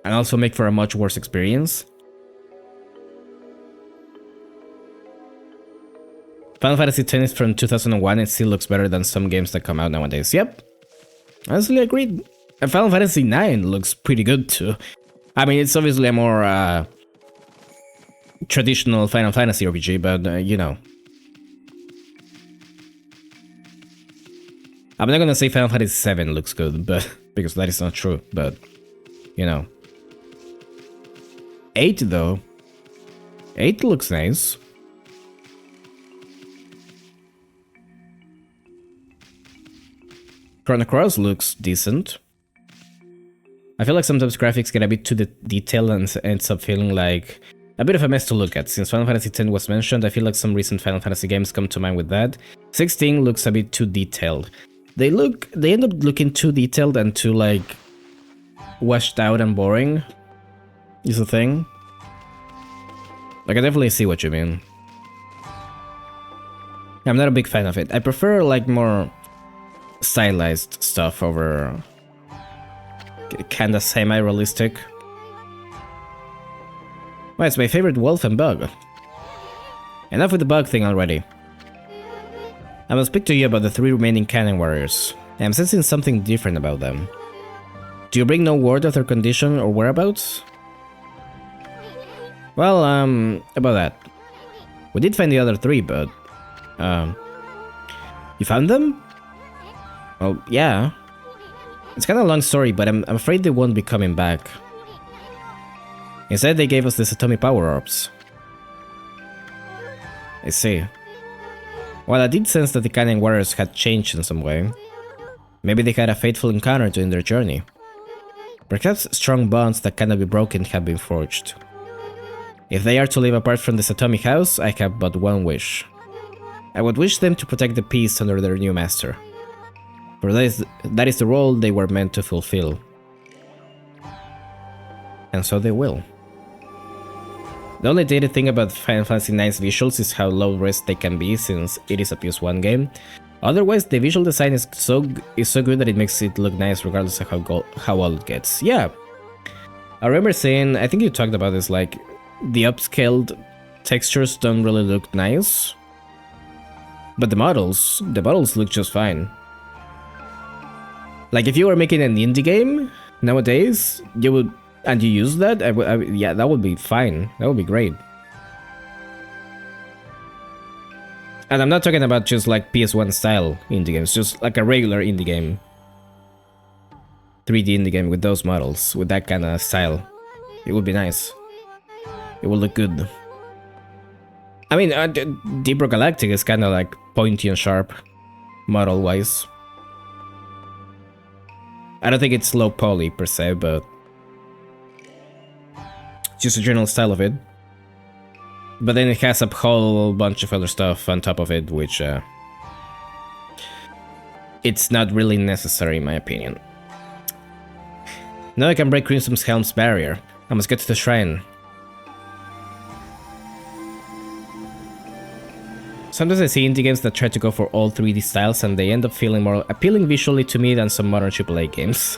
And also make for a much worse experience. Final Fantasy X is from 2001, it still looks better than some games that come out nowadays. Yep. Honestly, agreed. And Final Fantasy IX looks pretty good too. I mean, it's obviously a more traditional Final Fantasy RPG, but you know. I'm not gonna say Final Fantasy VII looks good, but because that is not true, but you know. 8 though. 8 looks nice. Chrono Cross looks decent. I feel like sometimes graphics get a bit too detailed and ends up feeling like a bit of a mess to look at. Since Final Fantasy X was mentioned, I feel like some recent Final Fantasy games come to mind with that. 16 looks a bit too detailed. They end up looking too detailed and too like washed out and boring, is the thing. Like, I definitely see what you mean. I'm not a big fan of it. I prefer like more stylized stuff over kinda semi-realistic. Well, it's my favorite wolf and bug. Enough with the bug thing already. I will speak to you about the 3 remaining Cannon Warriors. I'm sensing something different about them. Do you bring no word of their condition or whereabouts? Well, about that. We did find the other 3, but... You found them? Well, yeah. It's kinda a long story, but I'm afraid they won't be coming back. Instead, they gave us the Satomi power orbs. I see. While I did sense that the Cannon Warriors had changed in some way, maybe they had a fateful encounter during their journey. Perhaps strong bonds that cannot be broken have been forged. If they are to live apart from the Satomi house, I have but one wish. I would wish them to protect the peace under their new master. For that is the role they were meant to fulfill. And so they will. The only dated thing about Final Fantasy IX's visuals is how low res they can be, since it is a PS1 game. Otherwise, the visual design is so good that it makes it look nice regardless of how old it gets. Yeah, I remember saying, I think you talked about this, like, the upscaled textures don't really look nice, but the models look just fine. Like, if you were making an indie game nowadays, you would, and you use that, yeah, that would be fine. That would be great. And I'm not talking about just like PS1 style indie games, just like a regular indie game. 3D indie game with those models, with that kind of style. It would be nice. It would look good. I mean, Deep Rock Galactic is kind of like pointy and sharp, model-wise. I don't think it's low poly per se, but just a general style of it. But then it has a whole bunch of other stuff on top of it, which it's not really necessary in my opinion. Now I can break Crimson's Helm's barrier. I must get to the shrine. Sometimes I see indie games that try to go for all 3D styles and they end up feeling more appealing visually to me than some modern AAA games.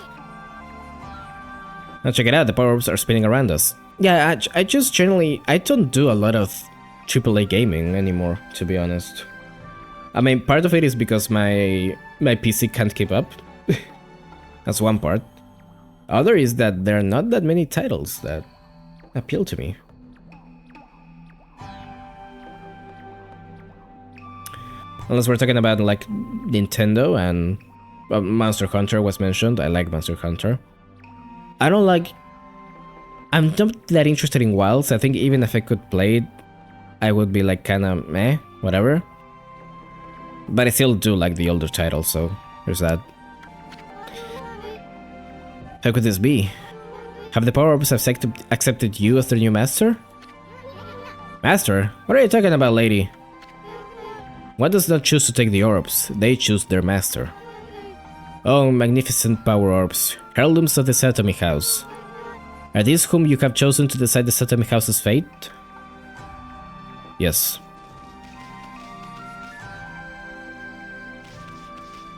Now check it out, the power-ups are spinning around us. Yeah, I just generally, I don't do a lot of AAA gaming anymore, to be honest. I mean, part of it is because my PC can't keep up. That's one part. Other is that there are not that many titles that appeal to me. Unless we're talking about like Nintendo and Monster Hunter was mentioned. I like Monster Hunter. I'm not that interested in Wilds. I think even if I could play it, I would be like kinda meh, whatever. But I still do like the older titles, so there's that. How could this be? Have the power-ups accepted you as their new master? Master? What are you talking about, lady? One does not choose to take the orbs, they choose their master. Oh, magnificent power orbs, heirlooms of the Satomi house. Are these whom you have chosen to decide the Satomi house's fate? Yes.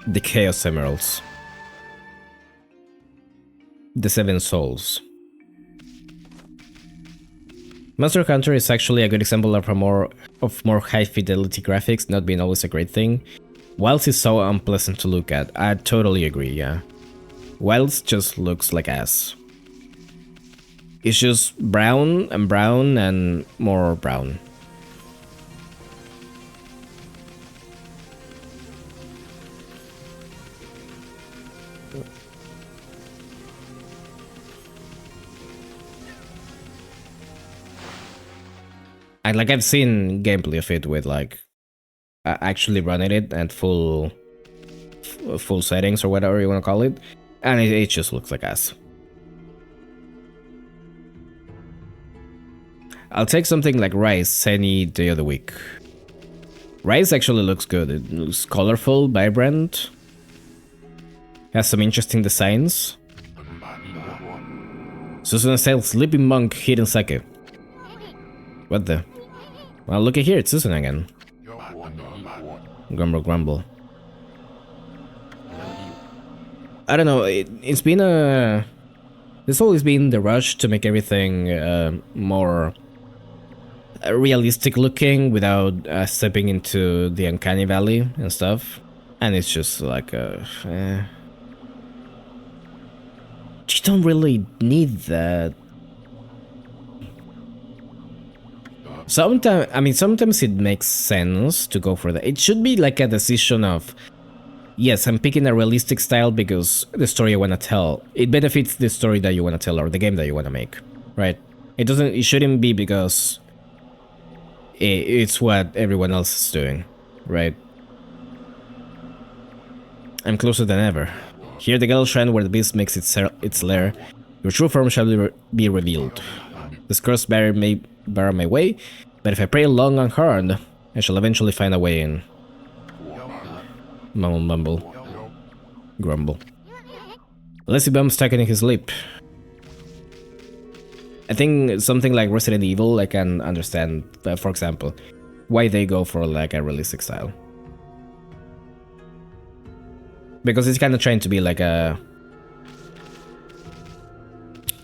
The Chaos Emeralds. The Seven Souls. Monster Hunter is actually a good example of more high fidelity graphics not being always a great thing. Wilds is so unpleasant to look at. I totally agree, yeah. Wilds just looks like ass. It's just brown and more brown. And like I've seen gameplay of it with like actually running it at full settings or whatever you want to call it, and it just looks like ass. I'll take something like Rice any day of the week. Rice actually looks good. It looks colorful, vibrant, has some interesting designs. Susuna sells Sleeping Monk Hidden Sake. What the? Well, look at here, it's Susuna again. Grumble, grumble. I don't know, it's been a... There's always been the rush to make everything more realistic looking without stepping into the uncanny valley and stuff. And it's just like you don't really need that. Sometimes it makes sense to go for that. It should be like a decision of, yes, I'm picking a realistic style because the story I want to tell, it benefits the story that you want to tell or the game that you want to make, right? It shouldn't be because it's what everyone else is doing, right? I'm closer than ever. Here the Gale Shrine where the beast makes its lair. Your true form shall be revealed. This curse barrier may bar my way, but if I pray long and hard, I shall eventually find a way in. Mumble mumble. Grumble. Lazy Bum stuck in his lip. I think something like Resident Evil, I can understand, for example, why they go for like a realistic style. Because it's kind of trying to be like a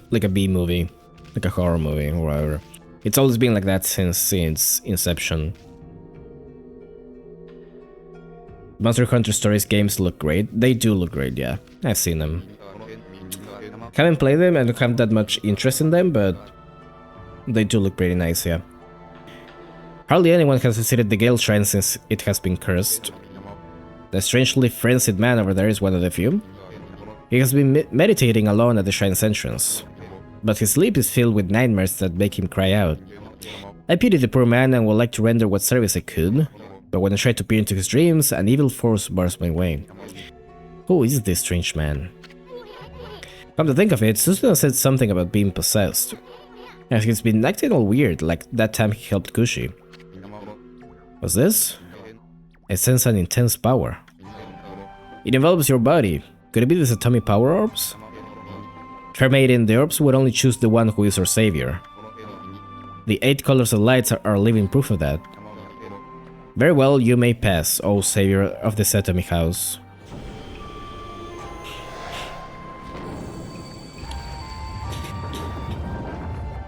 B movie, like a horror movie or whatever. It's always been like that since inception. Monster Hunter Stories games look great. They do look great, yeah. I've seen them. Haven't played them, I don't have that much interest in them, but they do look pretty nice, yeah. Hardly anyone has visited the Gale Shrine since it has been cursed. The strangely frenzied man over there is one of the few. He has been meditating alone at the shrine's entrance, but his sleep is filled with nightmares that make him cry out. I pity the poor man and would like to render what service I could, but when I try to peer into his dreams, an evil force bars my way. Who is this strange man? Come to think of it, Susuna said something about being possessed. And he's been acting all weird, like that time he helped Kushi. What's this? I sense an intense power. It envelops your body. Could it be these atomic power orbs? Fair maiden, the orbs would only choose the one who is our savior. The 8 colors of lights are living proof of that. Very well, you may pass, O savior of the Atomic House.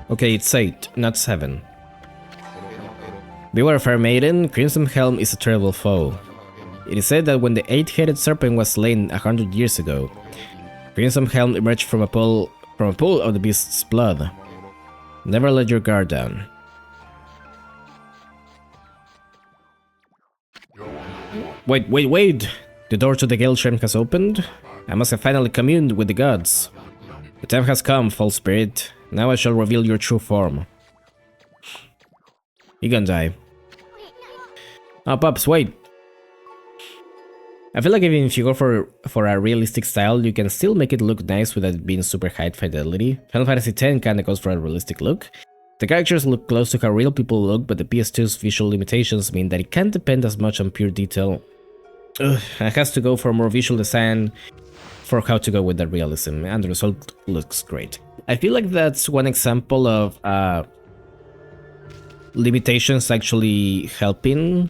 Okay, it's 8, not 7. Beware, fair maiden, Crimson Helm is a terrible foe. It is said that when the 8-headed serpent was slain 100 years ago, Crimson Helm emerged from a pool of the beast's blood. Never let your guard down. Wait! The door to the Gale Shrine has opened? I must have finally communed with the gods. The time has come, false spirit. Now I shall reveal your true form. You're gonna die. Oh, Pops, wait! I feel like even if you go for a realistic style, you can still make it look nice without it being super high fidelity. Final Fantasy X kinda goes for a realistic look. The characters look close to how real people look, but the PS2's visual limitations mean that it can't depend as much on pure detail. It has to go for more visual design for how to go with that realism, and the result looks great. I feel like that's one example of limitations actually helping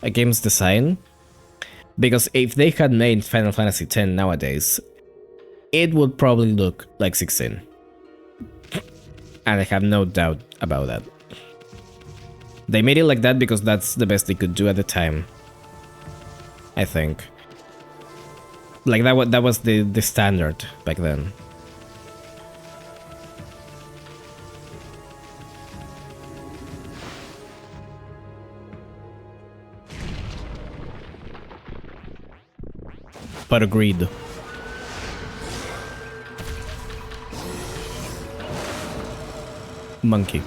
a game's design, because if they had made Final Fantasy X nowadays, it would probably look like 16. And I have no doubt about that. They made it like that because that's the best they could do at the time, I think. Like that was the standard back then. But agreed. Monkey.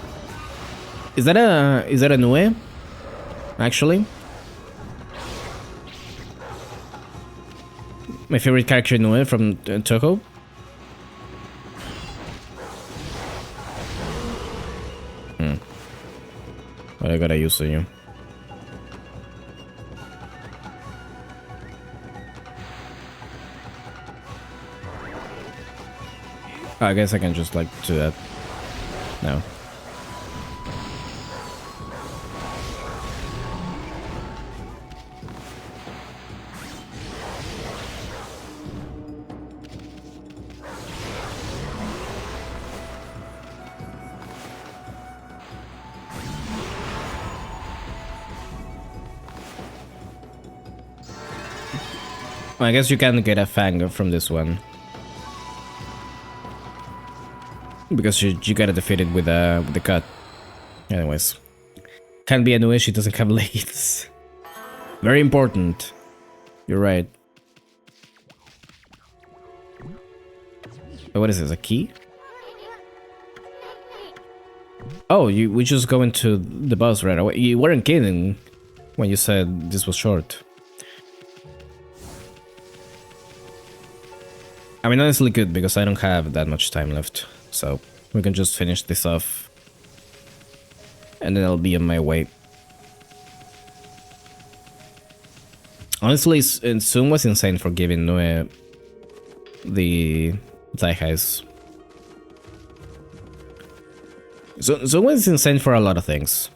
Is that a Nue? Actually? My favorite character Nue from Toho? What I gotta use on you? I guess I can just like do that. No. I guess you can get a Fang from this one. Because you gotta defeat it with the cut. Anyways. Can't be a Nue, she doesn't have legs. Very important. You're right. What is this, a key? Oh, we just go into the boss right away. You weren't kidding when you said this was short. I mean, honestly good, because I don't have that much time left. So, we can just finish this off. And then I'll be on my way. Honestly, Sun was insane for giving Nue the Zaihais. Sun was insane for a lot of things.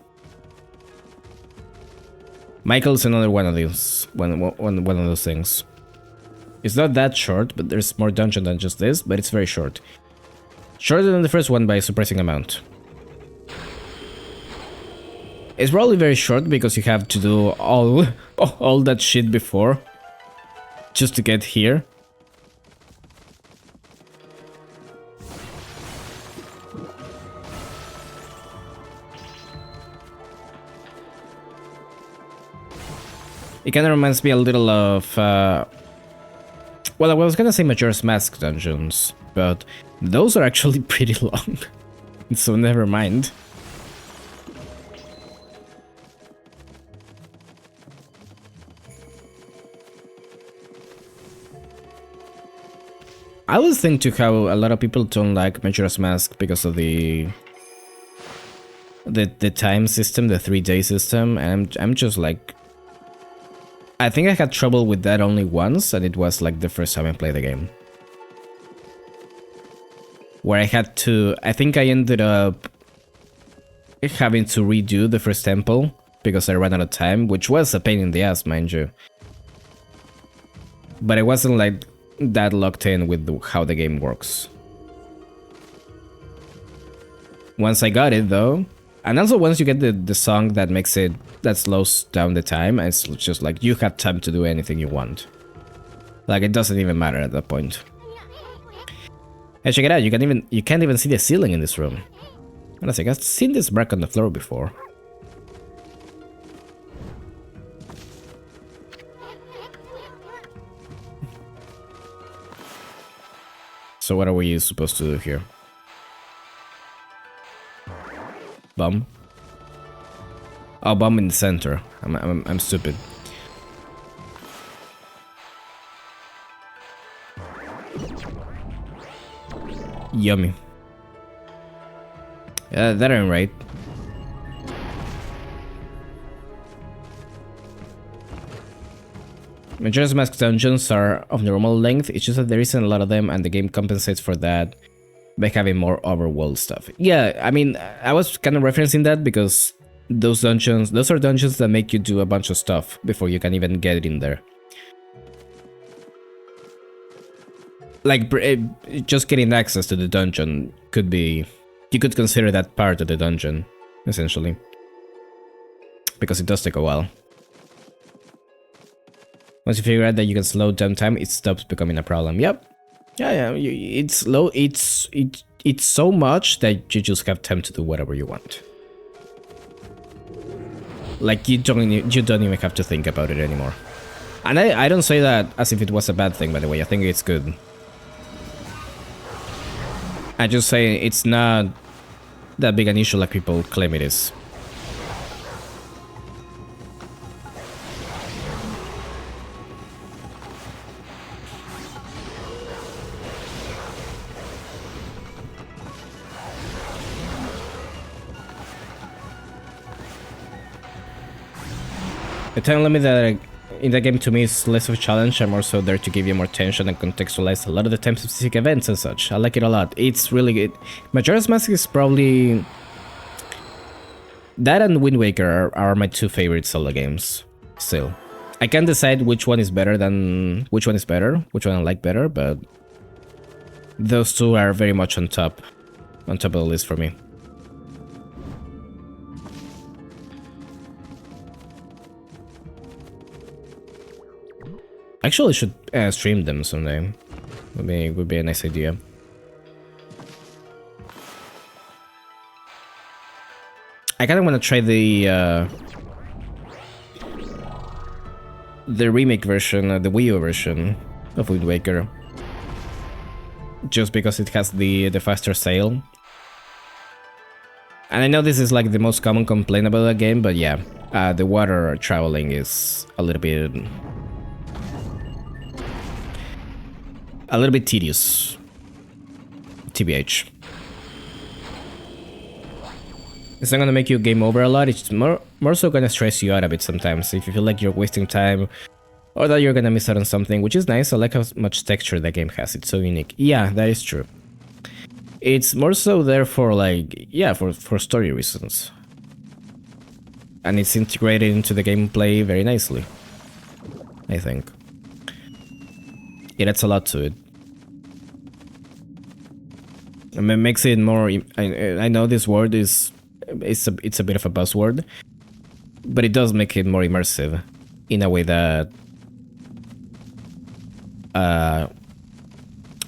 Michael's another one of these, one of those things. It's not that short, but there's more dungeon than just this, but it's very short. Shorter than the first one by a surprising amount. It's probably very short because you have to do all that shit before just to get here. It kind of reminds me a little of well, I was gonna say Majora's Mask dungeons, but those are actually pretty long, so never mind. I always think to how a lot of people don't like Majora's Mask because of the time system, the 3-day system, and I'm just like, I think I had trouble with that only once, and it was like the first time I played the game. Where I had to, I think I ended up having to redo the first temple because I ran out of time, which was a pain in the ass, mind you. But I wasn't like that locked in with how the game works. Once I got it though, and also once you get the song that makes it, that slows down the time, it's just like you have time to do anything you want. Like it doesn't even matter at that point. Hey, check it out, you can't even see the ceiling in this room. Honestly, I've seen this mark on the floor before. So what are we supposed to do here? Bomb? Oh, bomb in the center. I'm stupid. Yummy. That ain't right. Majora's Mask dungeons are of normal length, it's just that there isn't a lot of them and the game compensates for that by having more overworld stuff. Yeah, I mean, I was kind of referencing that because those are dungeons that make you do a bunch of stuff before you can even get in there. Like, just getting access to the dungeon could be... You could consider that part of the dungeon, essentially. Because it does take a while. Once you figure out that you can slow down time, it stops becoming a problem. Yep. Yeah. It's slow. It's so much that you just have time to do whatever you want. Like you don't even have to think about it anymore. And I don't say that as if it was a bad thing, by the way. I think it's good. I just say it's not that big an issue like people claim it is. The time limit that in the game to me is less of a challenge. I'm also there to give you more tension and contextualize a lot of the time-specific events and such. I like it a lot. It's really good. Majora's Mask is probably... That and Wind Waker are my two favorite Zelda games, still. I can't decide which one is better, which one I like better, but... Those two are very much on top of the list for me. Actually, I should stream them someday. Would be a nice idea. I kind of want to try the remake version, the Wii U version of Wind Waker, just because it has the faster sail. And I know this is like the most common complaint about the game, but yeah, the water traveling is a little bit tedious, TBH. It's not gonna make you game over a lot, it's more so gonna stress you out a bit sometimes, if you feel like you're wasting time, or that you're gonna miss out on something, which is nice. I like how much texture the game has, it's so unique. Yeah, that is true. It's more so there for like, yeah, for story reasons. And it's integrated into the gameplay very nicely, I think. It adds a lot to it. I mean, it makes it more... I know this word is... It's a bit of a buzzword, but it does make it more immersive in a way that...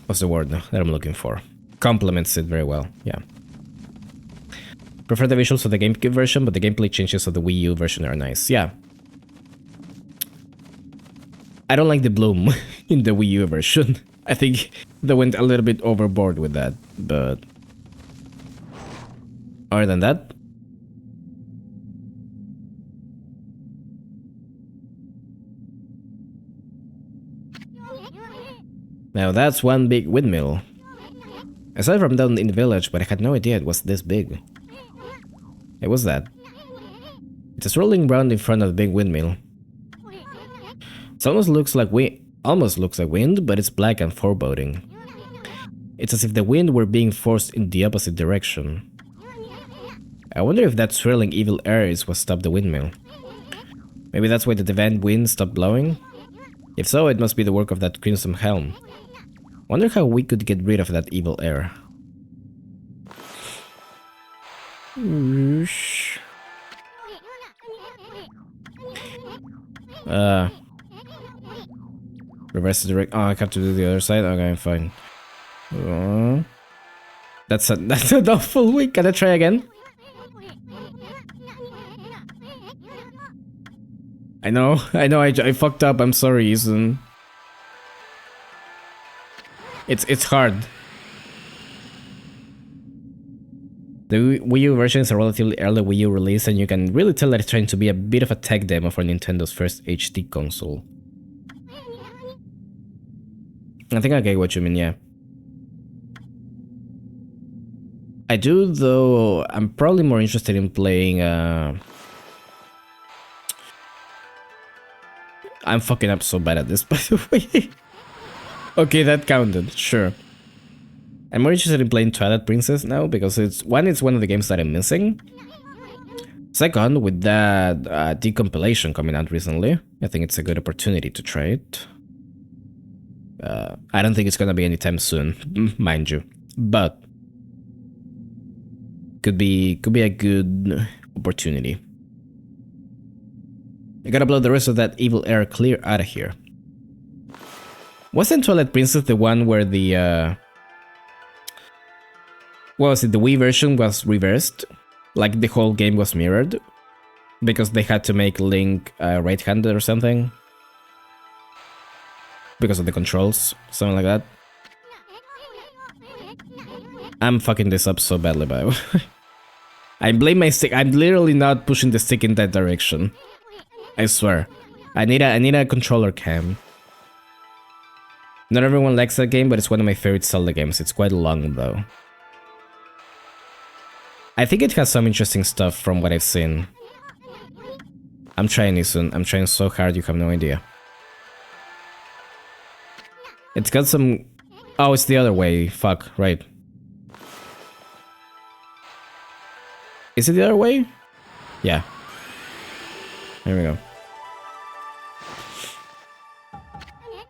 what's the word that I'm looking for? Complements it very well, yeah. Prefer the visuals of the GameCube version, but the gameplay changes of the Wii U version are nice, yeah. I don't like the bloom in the Wii U version. I think they went a little bit overboard with that, but other than that, now that's one big windmill. I saw it from down in the village, but I had no idea it was this big. Hey, what's that? It's rolling around in front of the big windmill. It almost looks like wind, but it's black and foreboding. It's as if the wind were being forced in the opposite direction. I wonder if that swirling evil air is what stopped the windmill. Maybe that's why the divine wind stopped blowing? If so, it must be the work of that crimson helm. Wonder how we could get rid of that evil air. Reverse direct. Oh, I have to do the other side. Okay, fine. That's a doubtful week. Can I try again? I know. I fucked up. I'm sorry, Ethan. It's hard. The Wii U version is a relatively early Wii U release, and you can really tell that it's trying to be a bit of a tech demo for Nintendo's first HD console. I think I get what you mean, yeah. I do, though. I'm probably more interested in playing... I'm fucking up so bad at this, by the way. Okay, that counted, sure. I'm more interested in playing Twilight Princess now, because it's one of the games that I'm missing. Second, with that decompilation coming out recently, I think it's a good opportunity to try it. I don't think it's gonna be anytime soon, mind you, but could be a good opportunity. I gotta blow the rest of that evil air clear out of here. Wasn't Twilight Princess the one where the what was it? The Wii version was reversed, like the whole game was mirrored, because they had to make Link right-handed or something, because of the controls, something like that. I'm fucking this up so badly, by the way. I blame my stick. I'm literally not pushing the stick in that direction. I swear. I need a controller cam. Not everyone likes that game, but it's one of my favorite Zelda games. It's quite long though. I think it has some interesting stuff from what I've seen. I'm trying, Isun. I'm trying so hard, you have no idea. It's got some... Oh, it's the other way. Fuck, right. Is it the other way? Yeah. Here we go.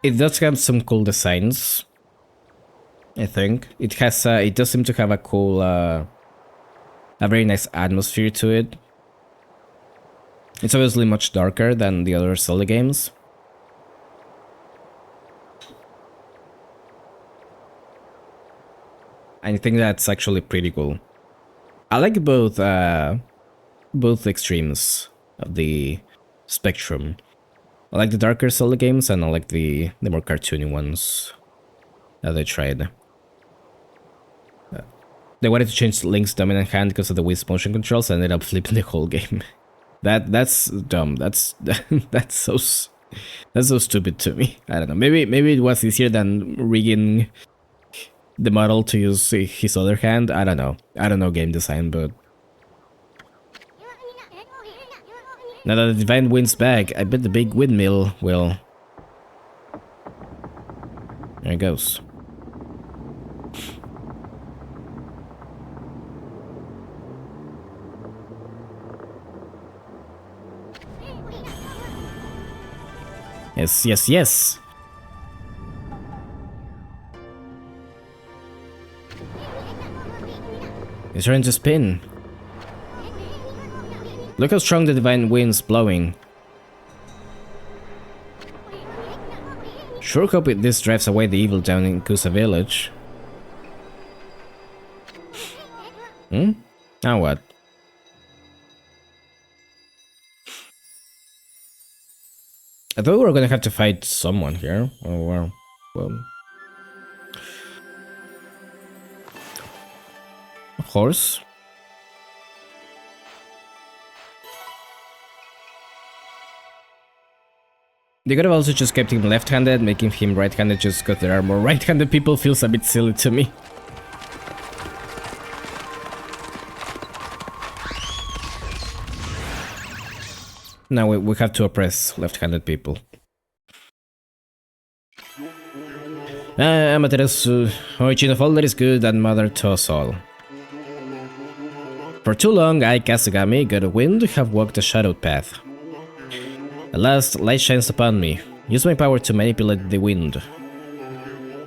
It does have some cool designs, I think. It has, it does seem to have a cool, a very nice atmosphere to it. It's obviously much darker than the other Zelda games. I think that's actually pretty cool. I like both extremes of the spectrum. I like the darker Zelda games, and I like the more cartoony ones that they tried. They wanted to change Link's dominant hand because of the Wii's motion controls, and ended up flipping the whole game. That's dumb. That's so stupid to me. I don't know. Maybe it was easier than rigging the model to use his other hand. I don't know. I don't know game design, but now that the Divine Wind's back, I bet the big windmill will... There it goes. Yes, yes, yes! It's trying to spin. Look how strong the Divine Wind's blowing. Sure hope this drives away the evil down in Kusa village. Hmm? Now what? I thought we were gonna have to fight someone here. Oh wow. Well. A horse? They could have also just kept him left-handed, making him right-handed just because there are more right-handed people feels a bit silly to me. Now we have to oppress left-handed people. Amaterasu, origin of all that is good and mother to us all. For too long, I, Kasugami, God of Wind, have walked a shadowed path. At last, light shines upon me. Use my power to manipulate the wind.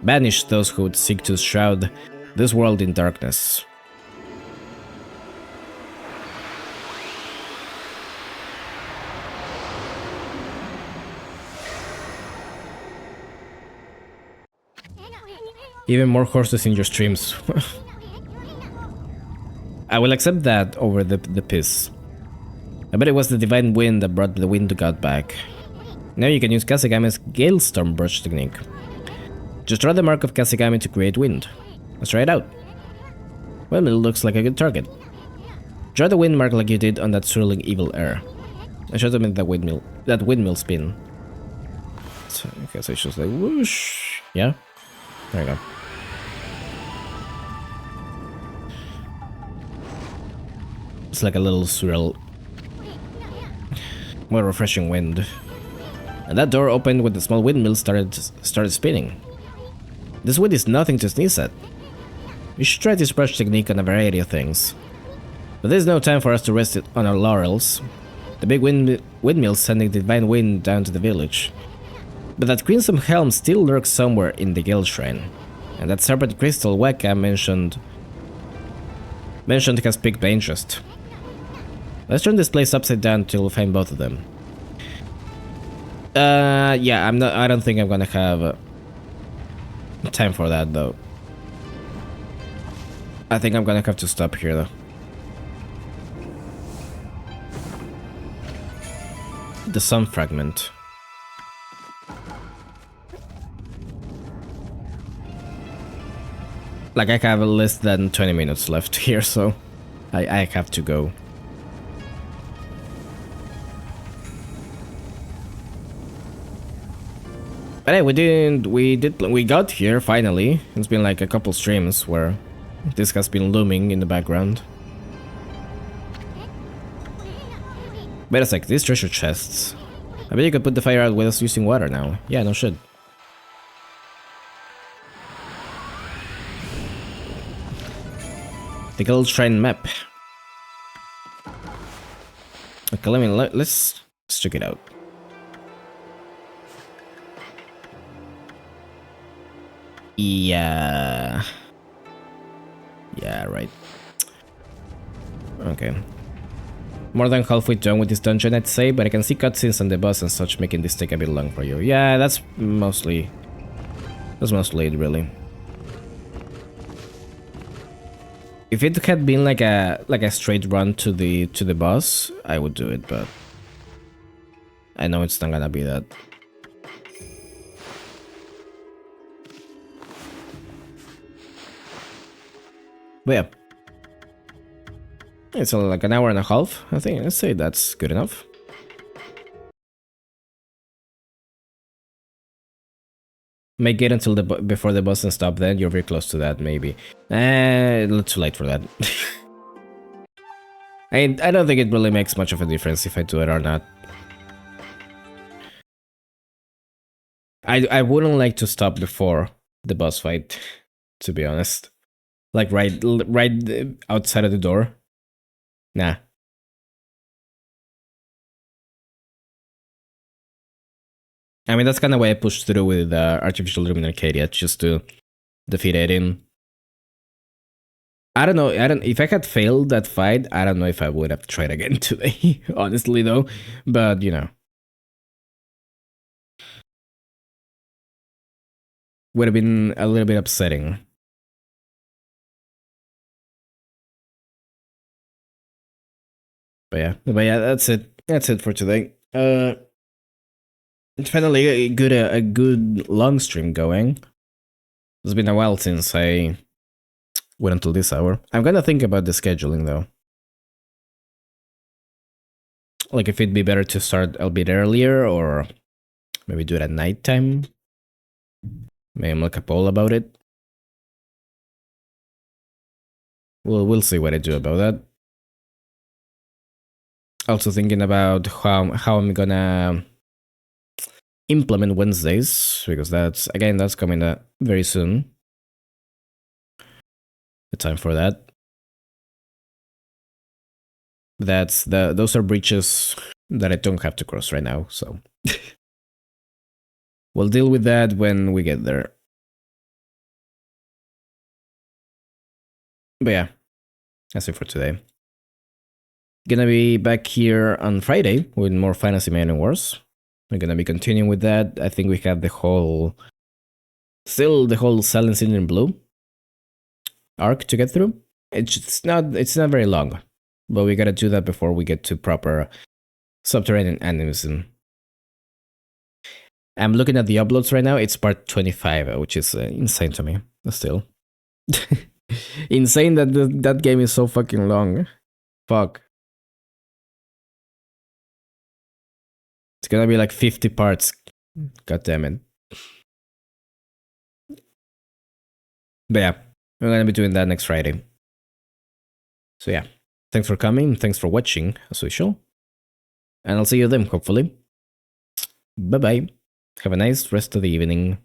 Banish those who would seek to shroud this world in darkness. Even more horses in your streams. I will accept that over the piss. I bet it was the Divine Wind that brought the Wind God back. Now you can use Kasugami's Galestorm Brush technique. Just draw the mark of Kasugami to create wind. Let's try it out. Well, it looks like a good target. Draw the wind mark like you did on that swirling evil air. I should have made that windmill spin. So, okay, so it's just like whoosh. Yeah? There you go. It's like a little swirl. More refreshing wind. And that door opened when the small windmill started spinning. This wind is nothing to sneeze at. You should try this brush technique on a variety of things. But there's no time for us to rest on our laurels. The big windmill's sending the divine wind down to the village. But that crimson helm still lurks somewhere in the Gale Shrine. And that serpent crystal Weka mentioned has piqued my interest. Let's turn this place upside down till we find both of them. Yeah, I don't think I'm gonna have Time for that though. I think I'm gonna have to stop here though. The sun fragment. Like I have less than 20 minutes left here, so I have to go. But hey, we got here finally. It's been like a couple streams where this has been looming in the background. Wait a sec, these treasure chests. I bet you could put the fire out with us using water now. Yeah, no shit. The Gold Shrine map. Okay, let's check it out. Yeah. Yeah, right. Okay. More than halfway done with this dungeon, I'd say, but I can see cutscenes on the boss and such, making this take a bit long for you. Yeah, that's mostly it, really. If it had been like a straight run to the boss, I would do it, but I know it's not gonna be that. But yeah, it's like an hour and a half. I think I'd say that's good enough. Make it until before the boss and stop. Then you're very close to that, maybe. A little too late for that. I don't think it really makes much of a difference if I do it or not. I wouldn't like to stop before the boss fight, to be honest. Like right outside of the door. Nah. I mean, that's kind of why I pushed through with Artificial Dream in Arcadia, just to defeat Aiden. I don't know. If I had failed that fight, I don't know if I would have tried again today. Honestly, though, but you know, would have been a little bit upsetting. But yeah, that's it. That's it for today. It's finally a good long stream going. It's been a while since I went until this hour. I'm gonna think about the scheduling though. Like if it'd be better to start a bit earlier or maybe do it at nighttime. Maybe make a poll about it. We'll see what I do about that. Also thinking about how I'm gonna implement Wednesdays, because that's coming very soon. The time for that. Those are breaches that I don't have to cross right now, so we'll deal with that when we get there. But yeah, that's it for today. Gonna be back here on Friday with more Fantasy Manual Wars. We're gonna be continuing with that. I think we have the whole Silencing in Blue arc to get through. It's not very long, but we gotta do that before we get to proper Subterranean Animism. I'm looking at the uploads right now. It's part 25, which is insane to me. Still, insane that that game is so fucking long. Fuck. It's gonna be like 50 parts. God damn it. But yeah, we're gonna be doing that next Friday. So yeah, thanks for coming. Thanks for watching, as usual. And I'll see you then, hopefully. Bye bye. Have a nice rest of the evening.